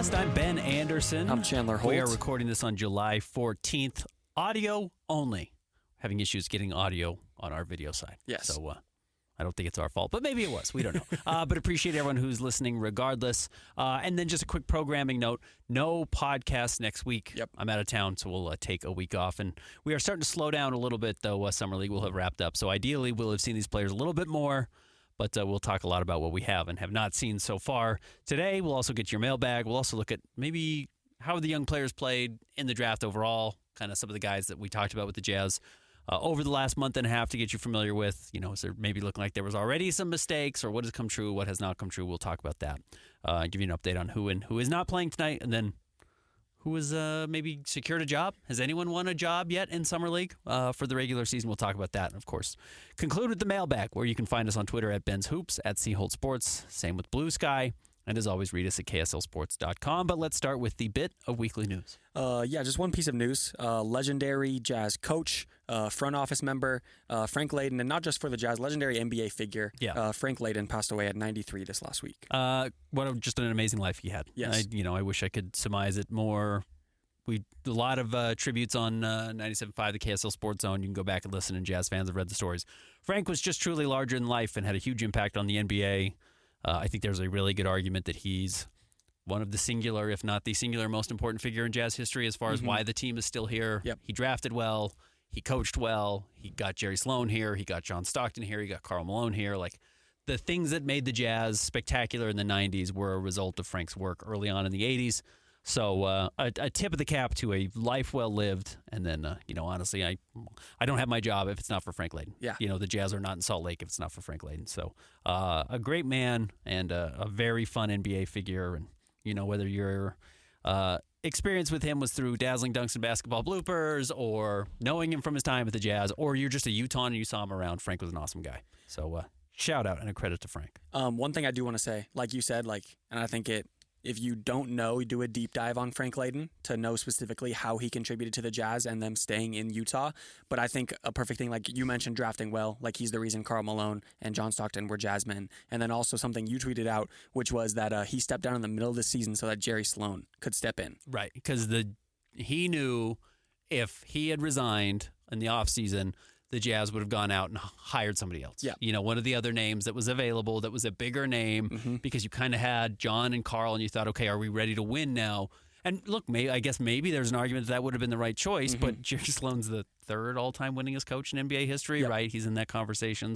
Podcast. I'm Ben Anderson. I'm Chandler Holt. We are recording this on July 14th. Audio only. Having issues getting audio on our video side. Yes. So I don't think it's our fault, but maybe it was. We don't know. But appreciate everyone who's listening regardless. And then just a quick programming note. No podcast next week. Yep. I'm out of town, so we'll take a week off. And we are starting to slow down a little bit, though. Summer League will have wrapped up. So ideally, we'll have seen these players a little bit more. But we'll talk a lot about what we have and have not seen so far. Today, we'll also get your mailbag. We'll also look at maybe how the young players played in the draft overall, kind of some of the guys that we talked about with the Jazz over the last month and a half to get you familiar with. You know, is there maybe looking like there was already some mistakes, or what has come true, what has not come true? We'll talk about that. Give you an update on who is not playing tonight, and then who has maybe secured a job. Has anyone won a job yet in Summer League for the regular season? We'll talk about that. And, of course, conclude with the mailbag, where you can find us on Twitter at Ben's Hoops, at Holt Sports. Same with Blue Sky. And, as always, read us at kslsports.com. But let's start with the bit of weekly news. Just one piece of news. Legendary Jazz coach, front office member, Frank Layden, and not just for the Jazz, legendary NBA figure. Yeah. Frank Layden passed away at 93 this last week. Just an amazing life he had. Yes. I wish I could surmise it more. A lot of tributes on 97.5, the KSL Sports Zone. You can go back and listen, and Jazz fans have read the stories. Frank was just truly larger than life and had a huge impact on the NBA. I think there's a really good argument that he's one of the singular, if not the singular, most important figure in Jazz history as far as why the team is still here. Yep. He drafted well. He coached well. He got Jerry Sloan here. He got John Stockton here. He got Karl Malone here. Like, the things that made the Jazz spectacular in the 90s were a result of Frank's work early on in the 80s. So a tip of the cap to a life well lived. And then, honestly, I don't have my job if it's not for Frank Layden. Yeah. The Jazz are not in Salt Lake if it's not for Frank Layden. So a great man and a very fun NBA figure. And, whether your experience with him was through dazzling dunks and basketball bloopers, or knowing him from his time at the Jazz, or you're just a Utah and you saw him around, Frank was an awesome guy. So shout out and a credit to Frank. One thing I do want to say, like you said, and I think if you don't know, you do a deep dive on Frank Layden to know specifically how he contributed to the Jazz and them staying in Utah. But I think a perfect thing, like you mentioned, drafting well, like he's the reason Karl Malone and John Stockton were Jazzmen. And then also something you tweeted out, which was that he stepped down in the middle of the season so that Jerry Sloan could step in. Right, because he knew if he had resigned in the offseason, the Jazz would have gone out and hired somebody else. Yeah. One of the other names that was available, that was a bigger name, because you kind of had John and Karl, and you thought, okay, are we ready to win now? And look, I guess maybe there's an argument that would have been the right choice, but Jerry Sloan's the third all-time winningest coach in NBA history, right? He's in that conversation,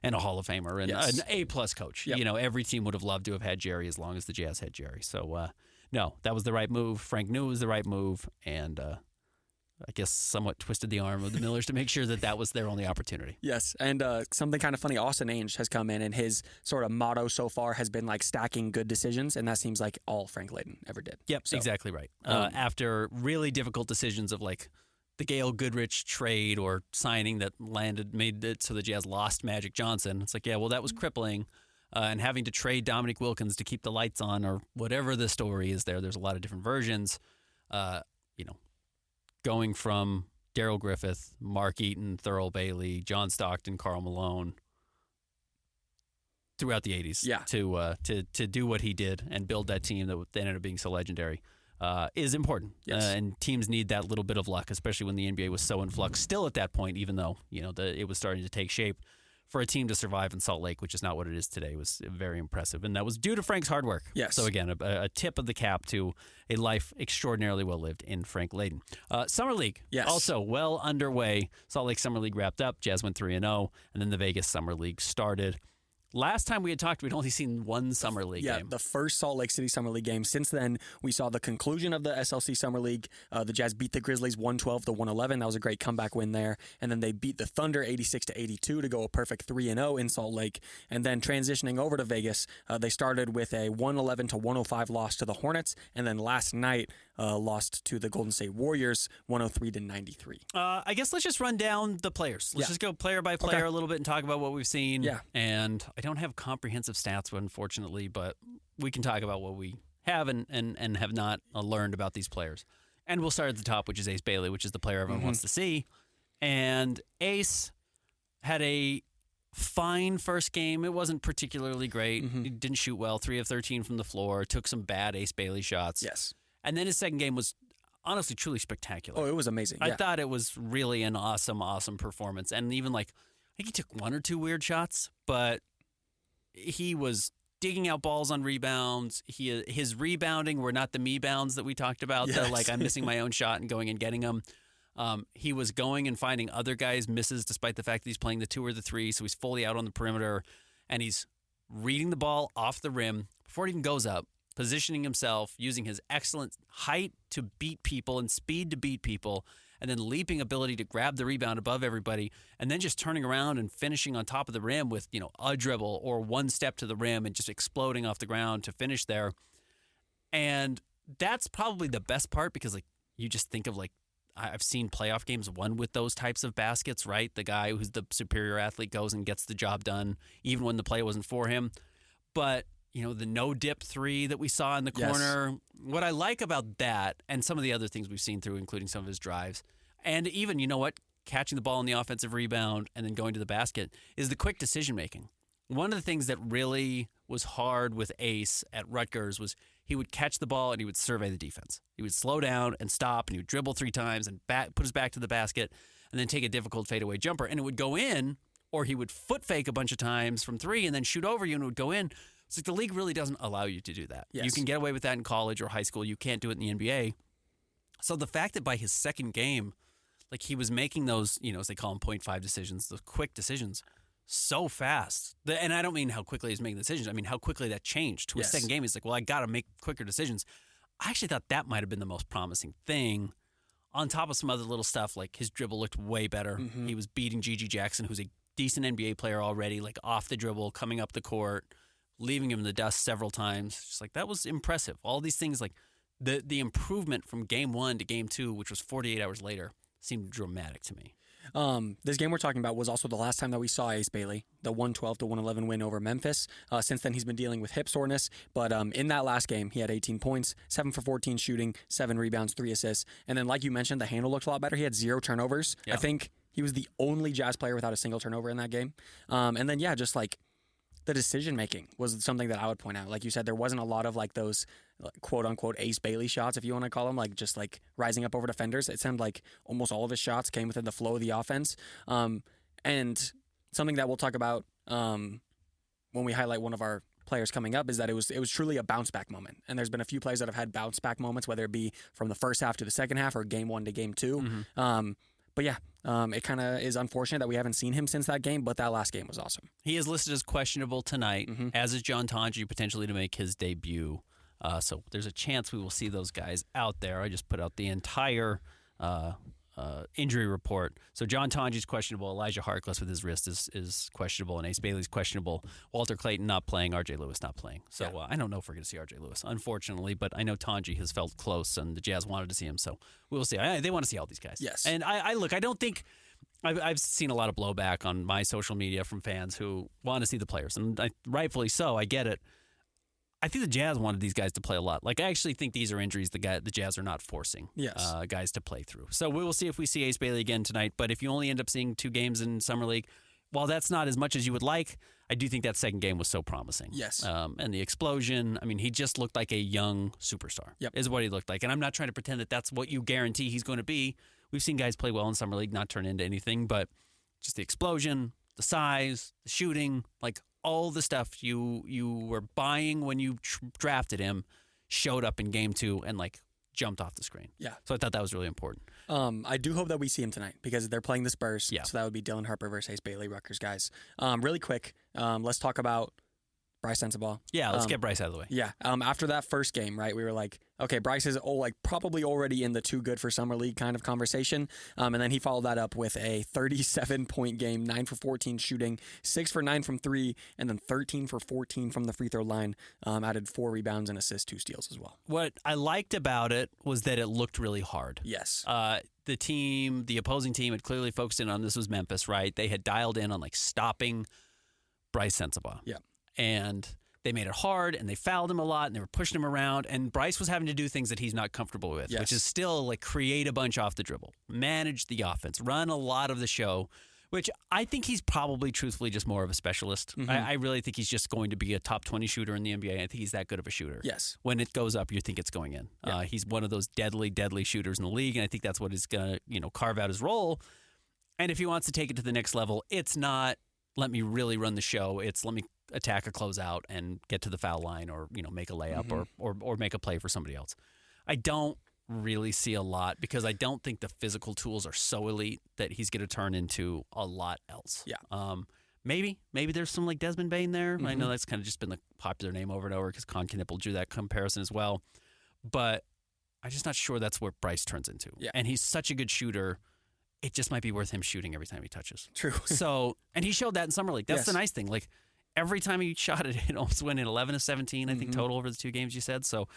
and a Hall of Famer, and an A-plus coach. Yep. Every team would have loved to have had Jerry as long as the Jazz had Jerry. So, no, that was the right move. Frank knew it was the right move, and I guess somewhat twisted the arm of the Millers to make sure that was their only opportunity. Yes, and something kind of funny, Austin Ainge has come in, and his sort of motto so far has been stacking good decisions, and that seems like all Frank Layden ever did. Yep, so, exactly right. After really difficult decisions of the Gail Goodrich trade or signing that made it so the Jazz lost Magic Johnson, it's that was crippling. And having to trade Dominique Wilkins to keep the lights on, or whatever the story is there's a lot of different versions. Going from Darrell Griffith, Mark Eaton, Thurl Bailey, John Stockton, Karl Malone throughout the 80s to do what he did and build that team that ended up being so legendary is important. Yes. And teams need that little bit of luck, especially when the NBA was so in flux still at that point, even though it was starting to take shape. For a team to survive in Salt Lake, which is not what it is today, was very impressive. And that was due to Frank's hard work. Yes. So, again, a tip of the cap to a life extraordinarily well-lived in Frank Layden. Summer League, also well underway. Salt Lake Summer League wrapped up. Jazz went 3-0, and then the Vegas Summer League started. Last time we had talked, we'd only seen one Summer League game. Yeah, the first Salt Lake City Summer League game. Since then, we saw the conclusion of the SLC Summer League. The Jazz beat the Grizzlies 112-111. That was a great comeback win there. And then they beat the Thunder 86-82 to go a perfect 3-0 in Salt Lake. And then transitioning over to Vegas, they started with a 111-105 loss to the Hornets. And then last night, lost to the Golden State Warriors 103-93. I guess let's just run down the players. Let's just go player by player a little bit and talk about what we've seen. Yeah. And I don't have comprehensive stats, unfortunately, but we can talk about what we have and have not learned about these players. And we'll start at the top, which is Ace Bailey, which is the player everyone wants to see. And Ace had a fine first game. It wasn't particularly great. He didn't shoot well, 3 of 13 from the floor, took some bad Ace Bailey shots. Yes. And then his second game was honestly truly spectacular. Oh, it was amazing. I thought it was really an awesome performance. And even I think he took 1 or 2 weird shots, but he was digging out balls on rebounds. His rebounding were not the me bounds that we talked about. Yes. I'm missing my own shot and going and getting them. He was going and finding other guys' misses despite the fact that he's playing the 2 or the 3, so he's fully out on the perimeter, and he's reading the ball off the rim before it even goes up, positioning himself, using his excellent height to beat people and speed to beat people, and then leaping ability to grab the rebound above everybody, and then just turning around and finishing on top of the rim with, a dribble or 1 step to the rim and just exploding off the ground to finish there. And that's probably the best part because, you just think of, I've seen playoff games won with those types of baskets, right? The guy who's the superior athlete goes and gets the job done, even when the play wasn't for him. But the no-dip 3 that we saw in the corner. What I like about that, and some of the other things we've seen through, including some of his drives, and even, catching the ball on the offensive rebound and then going to the basket, is the quick decision-making. One of the things that really was hard with Ace at Rutgers was he would catch the ball and he would survey the defense. He would slow down and stop, and he would dribble 3 times and put his back to the basket and then take a difficult fadeaway jumper, and it would go in, or he would foot fake a bunch of times from 3 and then shoot over you and it would go in. It's the league really doesn't allow you to do that. Yes. You can get away with that in college or high school. You can't do it in the NBA. So the fact that by his second game, he was making those, as they call them, 0.5 decisions, the quick decisions, so fast. And I don't mean how quickly he's making decisions. I mean how quickly that changed to his second game. He's I got to make quicker decisions. I actually thought that might have been the most promising thing, on top of some other little stuff, his dribble looked way better. He was beating Gigi Jackson, who's a decent NBA player already, off the dribble, coming up the court, leaving him in the dust several times. Just that was impressive. All these things, the improvement from game 1 to game 2, which was 48 hours later, seemed dramatic to me. This game we're talking about was also the last time that we saw Ace Bailey, the 112-111 win over Memphis. Since then, he's been dealing with hip soreness. But in that last game, he had 18 points, 7 for 14 shooting, 7 rebounds, 3 assists. And then, like you mentioned, the handle looked a lot better. He had 0 turnovers. Yeah. I think he was the only Jazz player without a single turnover in that game. And then, just the decision-making was something that I would point out. Like you said, there wasn't a lot of those quote-unquote Ace Bailey shots, if you want to call them, just rising up over defenders. It sounded like almost all of his shots came within the flow of the offense. And something that we'll talk about when we highlight one of our players coming up is that it was truly a bounce-back moment. And there's been a few players that have had bounce-back moments, whether it be from the first half to the second half or game 1 to game 2. It kind of is unfortunate that we haven't seen him since that game, but that last game was awesome. He is listed as questionable tonight, as is John Tonji, potentially to make his debut. So there's a chance we will see those guys out there. I just put out the entire injury report. So John Tonji's questionable. Elijah Harkless with his wrist is questionable, and Ace Bailey's questionable. Walter Clayton not playing. R.J. Lewis not playing. So I don't know if we're going to see R.J. Lewis, unfortunately, but I know Tonji has felt close, and the Jazz wanted to see him, so we'll see. They want to see all these guys. Yes. And I don't think I've seen a lot of blowback on my social media from fans who want to see the players, and rightfully so. I get it. I think the Jazz wanted these guys to play a lot. I actually think these are injuries the Jazz are not forcing guys to play through. So we will see if we see Ace Bailey again tonight. But if you only end up seeing 2 games in Summer League, while that's not as much as you would like, I do think that second game was so promising. Yes. And the explosion, he just looked like a young superstar, is what he looked like. And I'm not trying to pretend that that's what you guarantee he's going to be. We've seen guys play well in Summer League, not turn into anything, but just the explosion, the size, the shooting, all the stuff you were buying when you drafted him showed up in game 2 and jumped off the screen. Yeah. So I thought that was really important. I do hope that we see him tonight because they're playing the Spurs. Yeah. So that would be Dylan Harper versus Ace Bailey, Rutgers guys. Really quick, let's talk about Bryce Sensabaugh. Yeah, let's get Bryce out of the way. Yeah. After that first game, right, we were like, okay, Bryce is probably already in the too good for Summer League kind of conversation. And then he followed that up with a 37-point game, 9 for 14 shooting, 6 for 9 from 3, and then 13 for 14 from the free throw line. Added 4 rebounds and assists, 2 steals as well. What I liked about it was that it looked really hard. Yes. The opposing team had clearly focused in on, this was Memphis, right? They had dialed in on stopping Bryce Sensabaugh. Yeah. And they made it hard, and they fouled him a lot, and they were pushing him around, and Bryce was having to do things that he's not comfortable with, which is still create a bunch off the dribble, manage the offense, run a lot of the show, Which I think he's probably, truthfully, just more of a specialist. Mhm. I really think he's just going to be a top 20 shooter in the NBA. I think he's that good of a shooter. Yes. When it goes up, you think it's going in. Yeah. He's one of those deadly, deadly shooters in the league, and I think that's what is going to, carve out his role. And if he wants to take it to the next level, it's not let me really run the show. It's let me attack a closeout and get to the foul line, or make a layup, or make a play for somebody else. I don't really see a lot because I don't think the physical tools are so elite that he's going to turn into a lot else. Yeah. Maybe there's some like Desmond Bane there. I know that's kind of just been the popular name over and over because Con Knipple drew that comparison as well. But I'm just not sure that's where Bryce turns into. Yeah. And he's such a good shooter. It just might be worth him shooting every time he touches. True. So, and he showed that in Summer League. That's Yes. the nice thing. Like every time he shot it, it almost went in 11 of 17, I think, total over the 2 games you said. So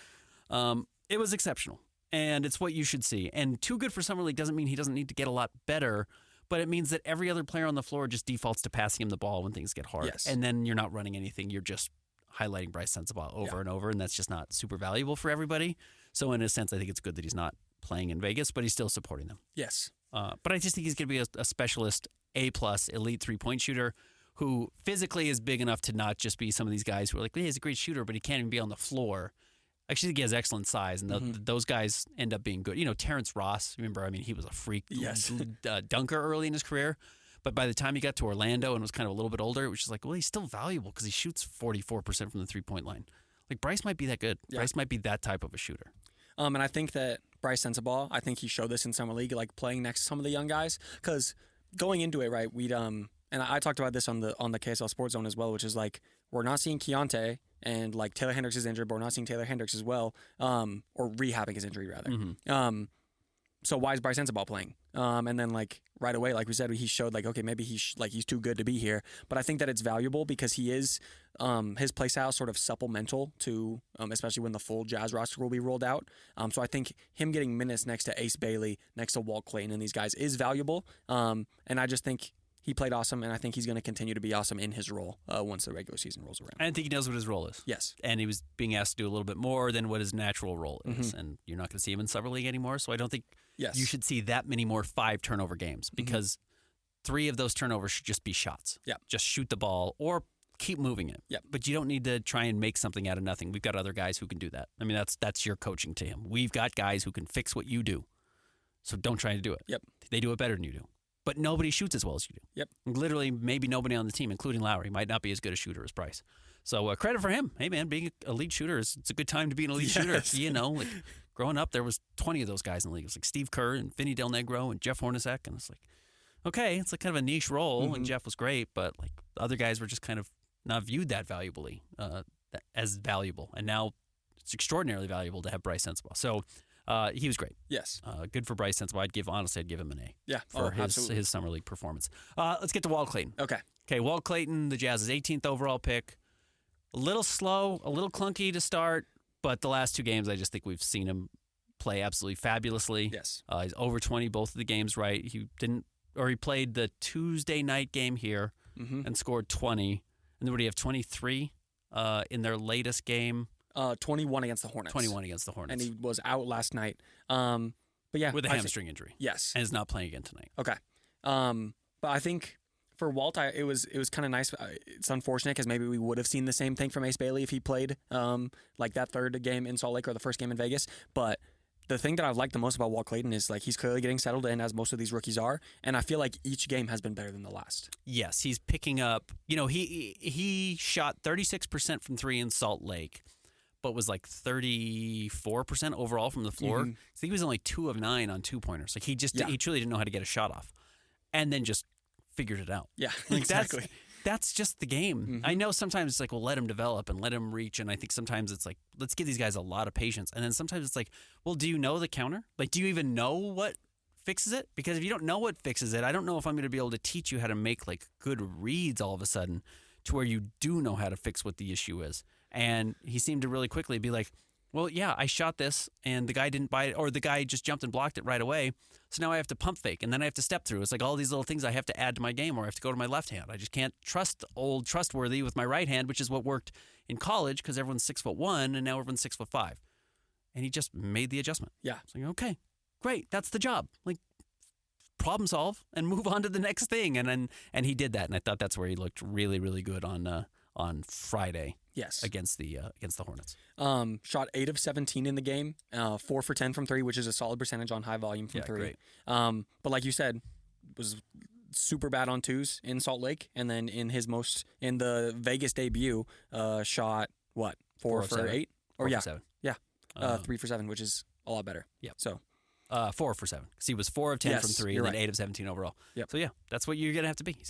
it was exceptional. And it's what you should see. And too good for Summer League doesn't mean he doesn't need to get a lot better, but it means that every other player on the floor just defaults to passing him the ball when things get hard. Yes. And then you're not running anything. You're just highlighting Bryce Sensabaugh over and over, and that's just not super valuable for everybody. So in a sense, I think it's good that he's not playing in Vegas, but he's still supporting them. Yes. But I just think he's going to be a specialist, A-plus, elite three-point shooter who physically is big enough to not just be some of these guys who are like, well, he's a great shooter, but he can't even be on the floor. I actually think he has excellent size, and those guys end up being good. Terrence Ross, remember, he was a freak dunker early in his career, but by the time he got to Orlando and was kind of a little bit older, it was just like, well, he's still valuable because he shoots 44% from the three-point line. Like, Bryce might be that good. Yeah. Bryce might be that type of a shooter. And I think that Bryce Sensabaugh, I think he showed this in Summer League, like playing next to some of the young guys, because going into it, right, we'd and I talked about this on the KSL Sports Zone as well, which is like we're not seeing Keontae and like Taylor Hendricks is injured, but we're not seeing Taylor Hendricks as well, or rehabbing his injury rather. So why is Bryce Sensabaugh playing? And then like right away, like we said, he showed like, okay, maybe he's too good to be here. But I think that it's valuable because he is his play style sort of supplemental to, especially when the full Jazz roster will be rolled out. So I think him getting minutes next to Ace Bailey, next to Walt Clayton and these guys is valuable. And I just think he played awesome, and I think he's going to continue to be awesome in his role once the regular season rolls around. I think he knows what his role is. Yes. And he was being asked to do a little bit more than what his natural role is. And you're not going to see him in Summer League anymore, so I don't think you should see that many more 5 turnover games because 3 of those turnovers should just be shots. Yeah. Just shoot the ball or keep moving it. Yeah. But you don't need to try and make something out of nothing. We've got other guys who can do that. That's your coaching to him. We've got guys who can fix what you do. So don't try to do it. Yep. They do it better than you do. But nobody shoots as well as you do. Yep. Literally, maybe nobody on the team, including Lowry, might not be as good a shooter as Bryce. So credit for him. Hey, man, being an elite shooter, it's a good time to be an elite shooter. Like growing up, there was 20 of those guys in the league. It was like Steve Kerr and Vinny Del Negro and Jeff Hornacek. And it's like, okay, it's like kind of a niche role. And Jeff was great, but like the other guys were just kind of not viewed that valuably, as valuable. And now it's extraordinarily valuable to have Bryce Sensabaugh. So he was great. Yes. Good for Bryce Sensabaugh. I'd give him an A. Yeah. For his Summer League performance. Let's get to Walt Clayton. Okay, Walt Clayton, the Jazz's 18th overall pick. A little slow, a little clunky to start, but the last 2 games, I just think we've seen him play absolutely fabulously. Yes. He's over 20 both of the games, right? He played the Tuesday night game here and scored 20. And then what do you have, 23 in their latest game? 21 against the Hornets. 21 against the Hornets. And he was out last night. But yeah. With a hamstring injury. Yes. And is not playing again tonight. Okay. But I think for Walt, it was kind of nice. It's unfortunate because maybe we would have seen the same thing from Ace Bailey if he played like that third game in Salt Lake or the first game in Vegas. But the thing that I've liked the most about Walt Clayton is like he's clearly getting settled in, as most of these rookies are, and I feel like each game has been better than the last. Yes, he's picking up. He shot 36% from 3 in Salt Lake, but was like 34% overall from the floor. So he was only 2 of 9 on 2-pointers. Like he truly didn't know how to get a shot off, and then just figured it out. Yeah, like exactly. That's just the game. I know sometimes it's like, well, let him develop and let him reach. And I think sometimes it's like, let's give these guys a lot of patience. And then sometimes it's like, well, do you know the counter? Like, do you even know what fixes it? Because if you don't know what fixes it, I don't know if I'm going to be able to teach you how to make like good reads all of a sudden to where you do know how to fix what the issue is. And he seemed to really quickly be like, well, yeah, I shot this and the guy didn't buy it, or the guy just jumped and blocked it right away. So now I have to pump fake and then I have to step through. It's like all these little things I have to add to my game, or I have to go to my left hand. I just can't trust old trustworthy with my right hand, which is what worked in college because everyone's 6'1" and now everyone's 6'5". And he just made the adjustment. Yeah. It's like, okay, great. That's the job. Like, problem solve and move on to the next thing. And he did that, and I thought that's where he looked really, really good on Friday. Yes. Against the Hornets. Shot 8 of 17 in the game, 4 for 10 from 3, which is a solid percentage on high volume from 3. Great. But like you said, was super bad on twos in Salt Lake, and then in the Vegas debut, shot what 4 for 8 or 7. Yeah, 3 for 7, which is a lot better. Yeah. So 4 for 7 because he was 4 of 10 from 3 and then 8 of 17 overall. Yep. So that's what you're gonna have to be. He's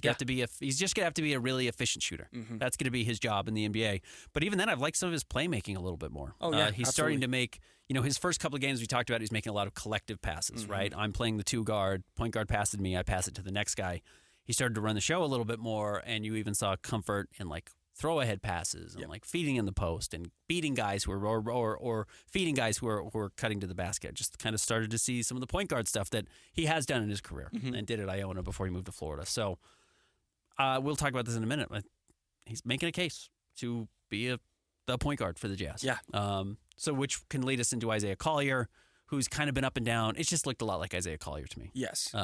just gonna have to be a really efficient shooter. Mm-hmm. That's gonna be his job in the NBA. But even then, I've liked some of his playmaking a little bit more. Oh yeah, he's absolutely. starting to make. His first couple of games we talked about, he's making a lot of collective passes. Mm-hmm. Right, I'm playing the 2 guard. Point guard passes me, I pass it to the next guy. He started to run the show a little bit more, and you even saw comfort in like throw ahead passes and like feeding in the post and beating guys who are or feeding guys who are cutting to the basket. Just kind of started to see some of the point guard stuff that he has done in his career and did at Iona before he moved to Florida. So we'll talk about this in a minute. But he's making a case to be the point guard for the Jazz. Yeah. So which can lead us into Isaiah Collier, who's kind of been up and down. It's just looked a lot like Isaiah Collier to me. Yes.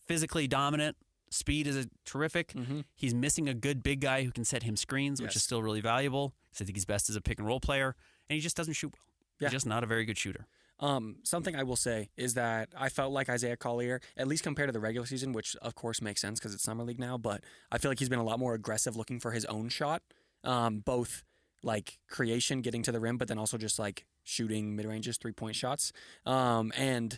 Physically dominant. Speed is terrific. Mm-hmm. He's missing a good big guy who can set him screens, which is still really valuable. So I think he's best as a pick and roll player, and he just doesn't shoot well. Yeah. He's just not a very good shooter. Something I will say is that I felt like Isaiah Collier, at least compared to the regular season, which of course makes sense because it's Summer League now, but I feel like he's been a lot more aggressive looking for his own shot, both like creation, getting to the rim, but then also just like shooting mid-ranges, 3-point shots. And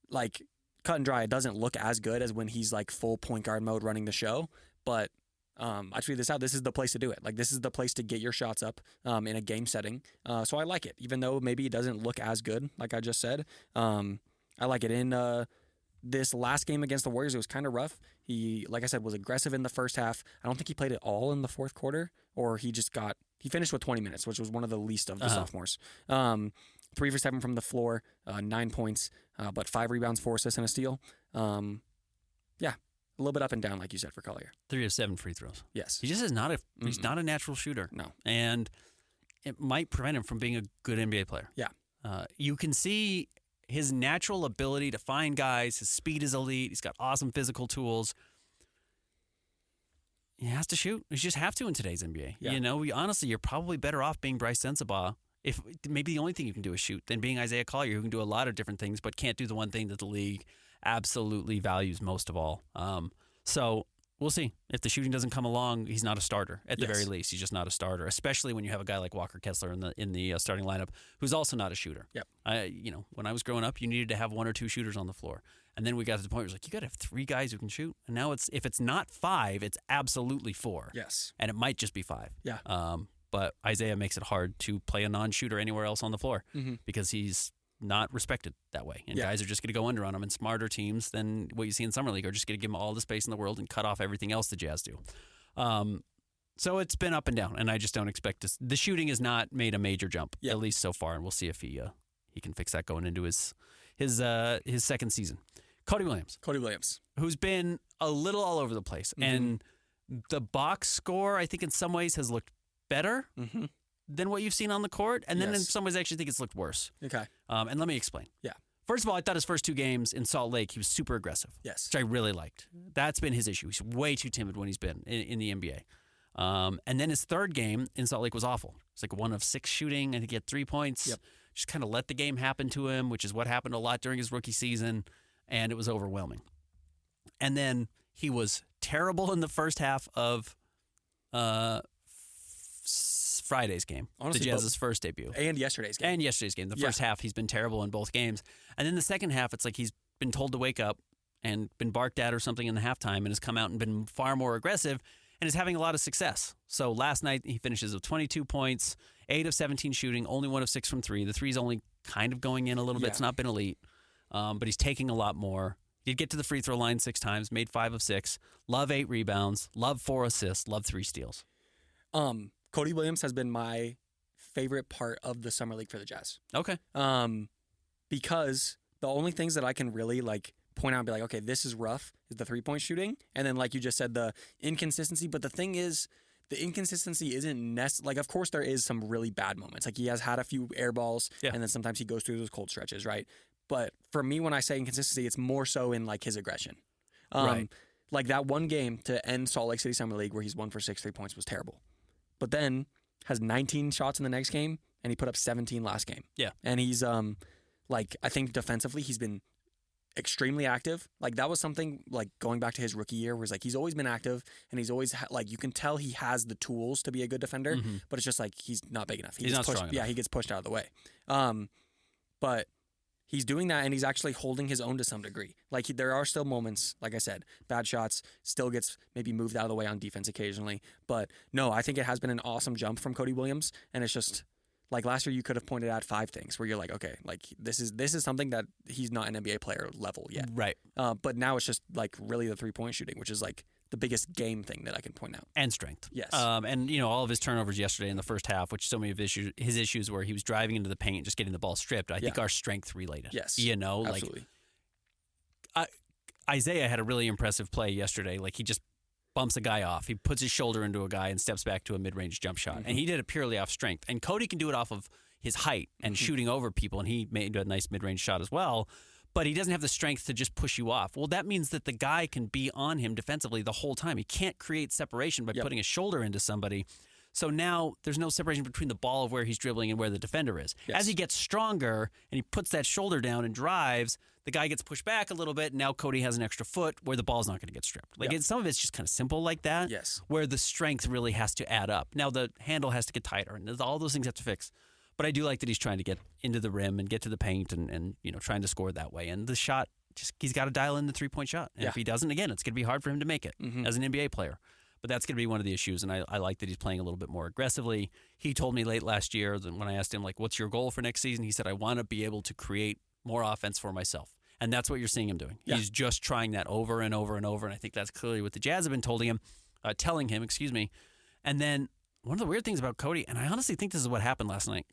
like cut and dry, it doesn't look as good as when he's like full point guard mode running the show, but I tweeted this out. This is the place to do it. Like, this is the place to get your shots up in a game setting. So I like it, even though maybe it doesn't look as good, like I just said. I like it. In this last game against the Warriors, it was kind of rough. He, like I said, was aggressive in the first half. I don't think he played it all in the fourth quarter, or he finished with 20 minutes, which was one of the least of the sophomores. 3 for 7 from the floor, 9 points, but 5 rebounds, 4 assists, and a steal. A little bit up and down, like you said, for Collier. 3 of 7 free throws. Yes. He just is he's not a natural shooter. No. And it might prevent him from being a good NBA player. Yeah. You can see his natural ability to find guys. His speed is elite. He's got awesome physical tools. He has to shoot. You just have to in today's NBA. Yeah. Honestly, you're probably better off being Bryce Sensabaugh. If maybe the only thing you can do is shoot, than being Isaiah Collier, who can do a lot of different things, but can't do the one thing that the league absolutely values most of all. So we'll see. If the shooting doesn't come along, he's not a starter. At the very least, he's just not a starter, especially when you have a guy like Walker Kessler in the starting lineup, who's also not a shooter. Yep. When I was growing up, you needed to have 1 or 2 shooters on the floor. And then we got to the point where it was like, you got to have 3 guys who can shoot. And now if it's not 5, it's absolutely 4. Yes. And it might just be 5. Yeah. But Isaiah makes it hard to play a non-shooter anywhere else on the floor because he's not respected that way. And guys are just going to go under on him, and smarter teams than what you see in Summer League are just going to give him all the space in the world and cut off everything else the Jazz do. So it's been up and down, and I just don't expect to. The shooting has not made a major jump, at least so far, and we'll see if he can fix that going into his second season. Cody Williams, who's been a little all over the place, and the box score, I think in some ways has looked better than what you've seen on the court, and then in some ways I actually think it's looked worse. Okay. And let me explain. Yeah. First of all, I thought his first 2 games in Salt Lake, he was super aggressive. Yes. Which I really liked. That's been his issue. He's way too timid when he's been in the NBA. And then his 3rd game in Salt Lake was awful. It's like 1 of 6 shooting. I think he had 3 points. Yep. Just kind of let the game happen to him, which is what happened a lot during his rookie season, and it was overwhelming. And then he was terrible in the first half of Friday's game, honestly, the Jazz's first debut. And yesterday's game. The first half, he's been terrible in both games. And then the second half, it's like he's been told to wake up and been barked at or something in the halftime and has come out and been far more aggressive and is having a lot of success. So last night, he finishes with 22 points, 8 of 17 shooting, only 1 of 6 from 3. The 3's only kind of going in a little bit. It's not been elite, but he's taking a lot more. He did get to the free throw line 6 times, made 5 of 6. Love 8 rebounds, love 4 assists, love 3 steals. Cody Williams has been my favorite part of the Summer League for the Jazz. Okay. Because the only things that I can really like point out and be like, okay, this is rough, is the 3-point shooting. And then, like you just said, the inconsistency. But the thing is, the inconsistency isn't like, of course, there is some really bad moments. Like, he has had a few air balls, and then sometimes he goes through those cold stretches, right? But for me, when I say inconsistency, it's more so in like his aggression. Right. Like that one game to end Salt Lake City Summer League where he's 1 for 6 3-points was terrible. But then has 19 shots in the next game, and he put up 17 last game. Yeah. And he's like, I think defensively he's been extremely active. Like that was something like going back to his rookie year where he's always been active, and he's always like, you can tell he has the tools to be a good defender, but it's just like he's not big enough. He's not strong enough. Yeah, he gets pushed out of the way. But he's doing that, and he's actually holding his own to some degree. Like there are still moments, like I said, bad shots, still gets maybe moved out of the way on defense occasionally. But no, I think it has been an awesome jump from Cody Williams, and it's just like last year you could have pointed out 5 things where you're like, okay, like this is something that he's not an NBA player level yet. Right. But now it's just like really the 3-point shooting, which is like the biggest game thing that I can point out. And strength. Yes. And, all of his turnovers yesterday in the first half, which so many of his issues where he was driving into the paint, just getting the ball stripped, I think are strength related. Yes. Absolutely. Like Isaiah had a really impressive play yesterday. Like he just bumps a guy off. He puts his shoulder into a guy and steps back to a mid-range jump shot. And he did it purely off strength. And Cody can do it off of his height and shooting over people, and he made a nice mid-range shot as well. But he doesn't have the strength to just push you off. Well, that means that the guy can be on him defensively the whole time. He can't create separation by putting a shoulder into somebody. So now there's no separation between the ball of where he's dribbling and where the defender is. Yes. As he gets stronger and he puts that shoulder down and drives, the guy gets pushed back a little bit. And now Cody has an extra foot where the ball's not going to get stripped. Like some of it's just kind of simple like that. Yes. Where the strength really has to add up. Now the handle has to get tighter, and all those things have to fix. But I do like that he's trying to get into the rim and get to the paint and trying to score that way. And the shot, he's got to dial in the 3-point shot. And if he doesn't, again, it's going to be hard for him to make it as an NBA player. But that's going to be one of the issues, and I like that he's playing a little bit more aggressively. He told me late last year when I asked him, like, what's your goal for next season? He said, I want to be able to create more offense for myself. And that's what you're seeing him doing. Yeah. He's just trying that over and over and over, and I think that's clearly what the Jazz have been telling him. And then one of the weird things about Cody, and I honestly think this is what happened last night,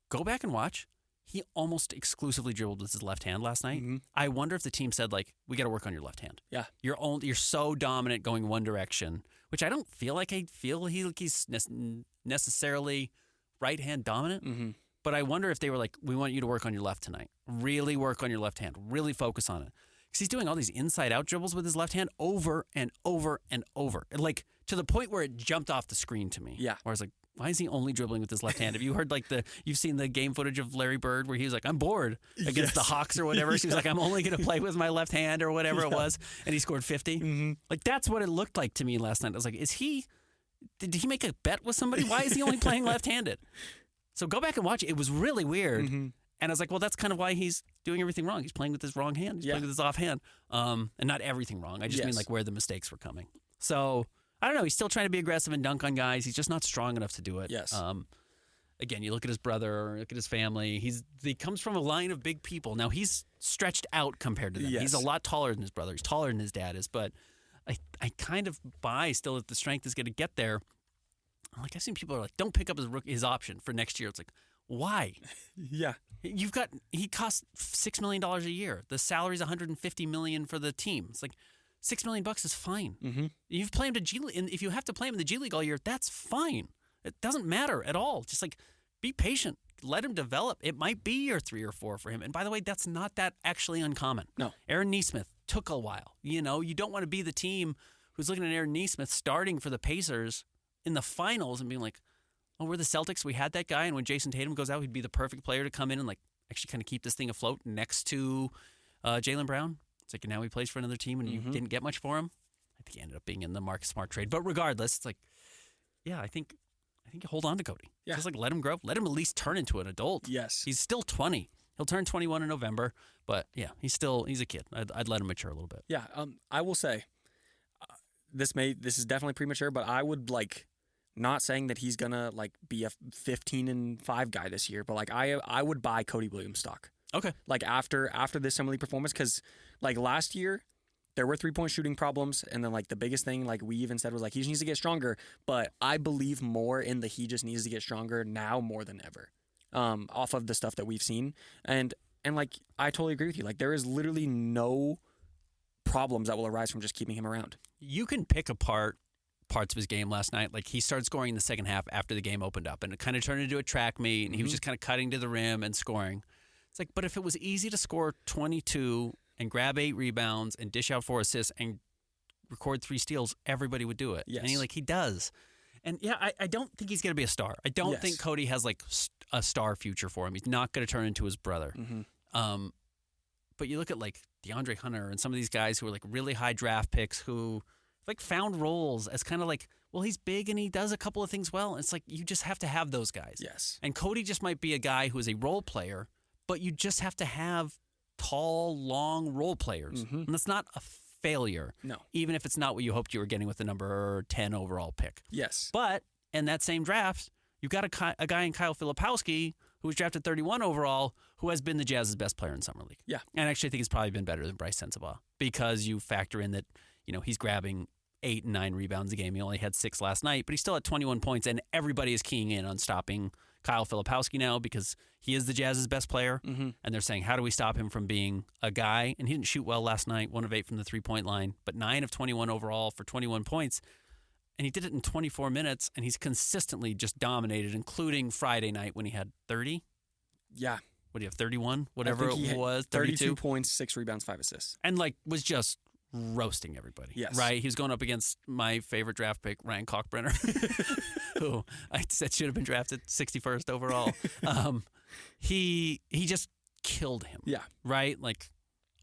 go back and watch. He almost exclusively dribbled with his left hand last night. I wonder if the team said, like, we got to work on your left hand. Yeah. You're so dominant going one direction, which I don't feel like he's necessarily right hand dominant. But I wonder if they were like, we want you to work on your left tonight. Really work on your left hand. Really focus on it. Because he's doing all these inside out dribbles with his left hand over and over and over. And like to the point where it jumped off the screen to me. Yeah. Where I was like, why is he only dribbling with his left hand? Have you heard you've seen the game footage of Larry Bird where he was like, I'm bored against the Hawks or whatever. So he was like, I'm only going to play with my left hand or whatever it was. And he scored 50. Like that's what it looked like to me last night. I was like, did he make a bet with somebody? Why is he only playing left-handed? So go back and watch it. It was really weird. And I was like, well, that's kind of why he's doing everything wrong. He's playing with his wrong hand. He's playing with his off hand. And not everything wrong. I just mean like where the mistakes were coming. So I don't know. He's still trying to be aggressive and dunk on guys. He's just not strong enough to do it. Yes. Again, you look at his brother, look at his family. He comes from a line of big people. Now he's stretched out compared to them. Yes. He's a lot taller than his brother. He's taller than his dad is. But I kind of buy still that the strength is going to get there. Like I've seen people are like, don't pick up his option for next year. It's like, why? Yeah. He costs $6 million a year. The salary's $150 million for the team. It's like $6 million is fine. You've played him to G League, and if you have to play him in the G League all year, that's fine. It doesn't matter at all. Just like be patient, let him develop. It might be year 3 or 4 for him. And by the way, that's not that actually uncommon. No, Aaron Nesmith took a while. You don't want to be the team who's looking at Aaron Nesmith starting for the Pacers in the finals and being like, oh, we're the Celtics. We had that guy, and when Jason Tatum goes out, he'd be the perfect player to come in and like actually kind of keep this thing afloat next to Jaylen Brown. It's like now he plays for another team, and you didn't get much for him. I think he ended up being in the Marcus Smart trade, but regardless, it's like, yeah, I think you hold on to Cody. Yeah. Just like let him grow, let him at least turn into an adult. Yes, he's still 20. He'll turn 21 in November, but yeah, he's a kid. I'd let him mature a little bit. Yeah, I will say this is definitely premature, but I would like. Not saying that he's gonna like be a 15-5 guy this year, but like I would buy Cody Williams stock. Okay. Like after this Summer League performance, because like last year there were 3-point shooting problems, and then like the biggest thing like we even said was like he just needs to get stronger. But I believe more in the he just needs to get stronger now more than ever, off of the stuff that we've seen, and like I totally agree with you. Like there is literally no problems that will arise from just keeping him around. You can pick apart parts of his game last night. Like he started scoring in the second half after the game opened up, and it kind of turned into a track meet, and he was just kind of cutting to the rim and scoring. It's like, but if it was easy to score 22 and grab 8 rebounds and dish out 4 assists and record 3 steals, everybody would do it. Yes. And he does. And yeah, I don't think he's going to be a star. I don't think Cody has like a star future for him. He's not going to turn into his brother. Mm-hmm. But you look at like DeAndre Hunter and some of these guys who are like really high draft picks who like found roles as kind of like, well, he's big and he does a couple of things well. And it's like you just have to have those guys. Yes. And Cody just might be a guy who is a role player, but you just have to have tall, long role players. Mm-hmm. And that's not a failure. No. Even if it's not what you hoped you were getting with the number 10 overall pick. Yes. But in that same draft, you've got a guy in Kyle Filipowski who was drafted 31 overall who has been the Jazz's best player in Summer League. Yeah. And actually I think he's probably been better than Bryce Sensabaugh because you factor in that, he's grabbing 8 and 9 rebounds a game. He only had 6 last night, but he still had 21 points, and everybody is keying in on stopping Kyle Filipowski now because he is the Jazz's best player, mm-hmm. and they're saying, how do we stop him from being a guy? And he didn't shoot well last night, 1 of 8 from the three-point line, but 9 of 21 overall for 21 points, and he did it in 24 minutes, and he's consistently just dominated, including Friday night when he had 30. Yeah. What do you have, 31? Whatever it was, 32 points, 6 rebounds, 5 assists. And was just roasting everybody. Yes. Right? He was going up against my favorite draft pick, Ryan Kalkbrenner, who I said should have been drafted 61st overall. He just killed him. Yeah. Right?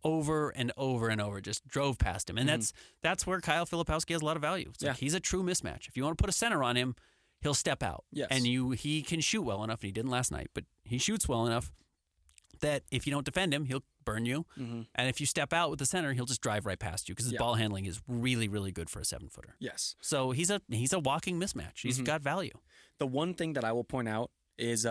Over and over and over, just drove past him. And that's where Kyle Filipowski has a lot of value. It's he's a true mismatch. If you want to put a center on him, he'll step out. Yes. And he can shoot well enough, and he didn't last night, but he shoots well enough that if you don't defend him, he'll burn you. Mm-hmm. And if you step out with the center, he'll just drive right past you because his ball handling is really, really good for a 7-footer. Yes. So he's a walking mismatch. He's got value. The one thing that I will point out is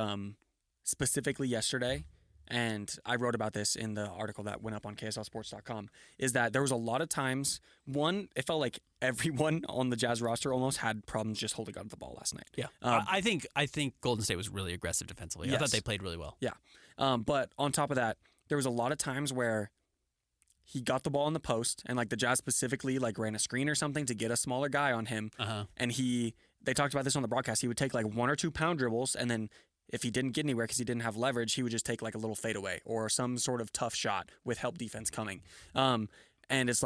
specifically yesterday, and I wrote about this in the article that went up on KSLSports.com, is that there was a lot of times, it felt like everyone on the Jazz roster almost had problems just holding on to the ball last night. Yeah. I think Golden State was really aggressive defensively. Yes. I thought they played really well. Yeah. But on top of that, there was a lot of times where he got the ball in the post, and the Jazz specifically ran a screen or something to get a smaller guy on him. Uh-huh. And they talked about this on the broadcast. He would take 1 or 2 pound dribbles, and then if he didn't get anywhere because he didn't have leverage, he would just take a little fadeaway or some sort of tough shot with help defense coming. And it's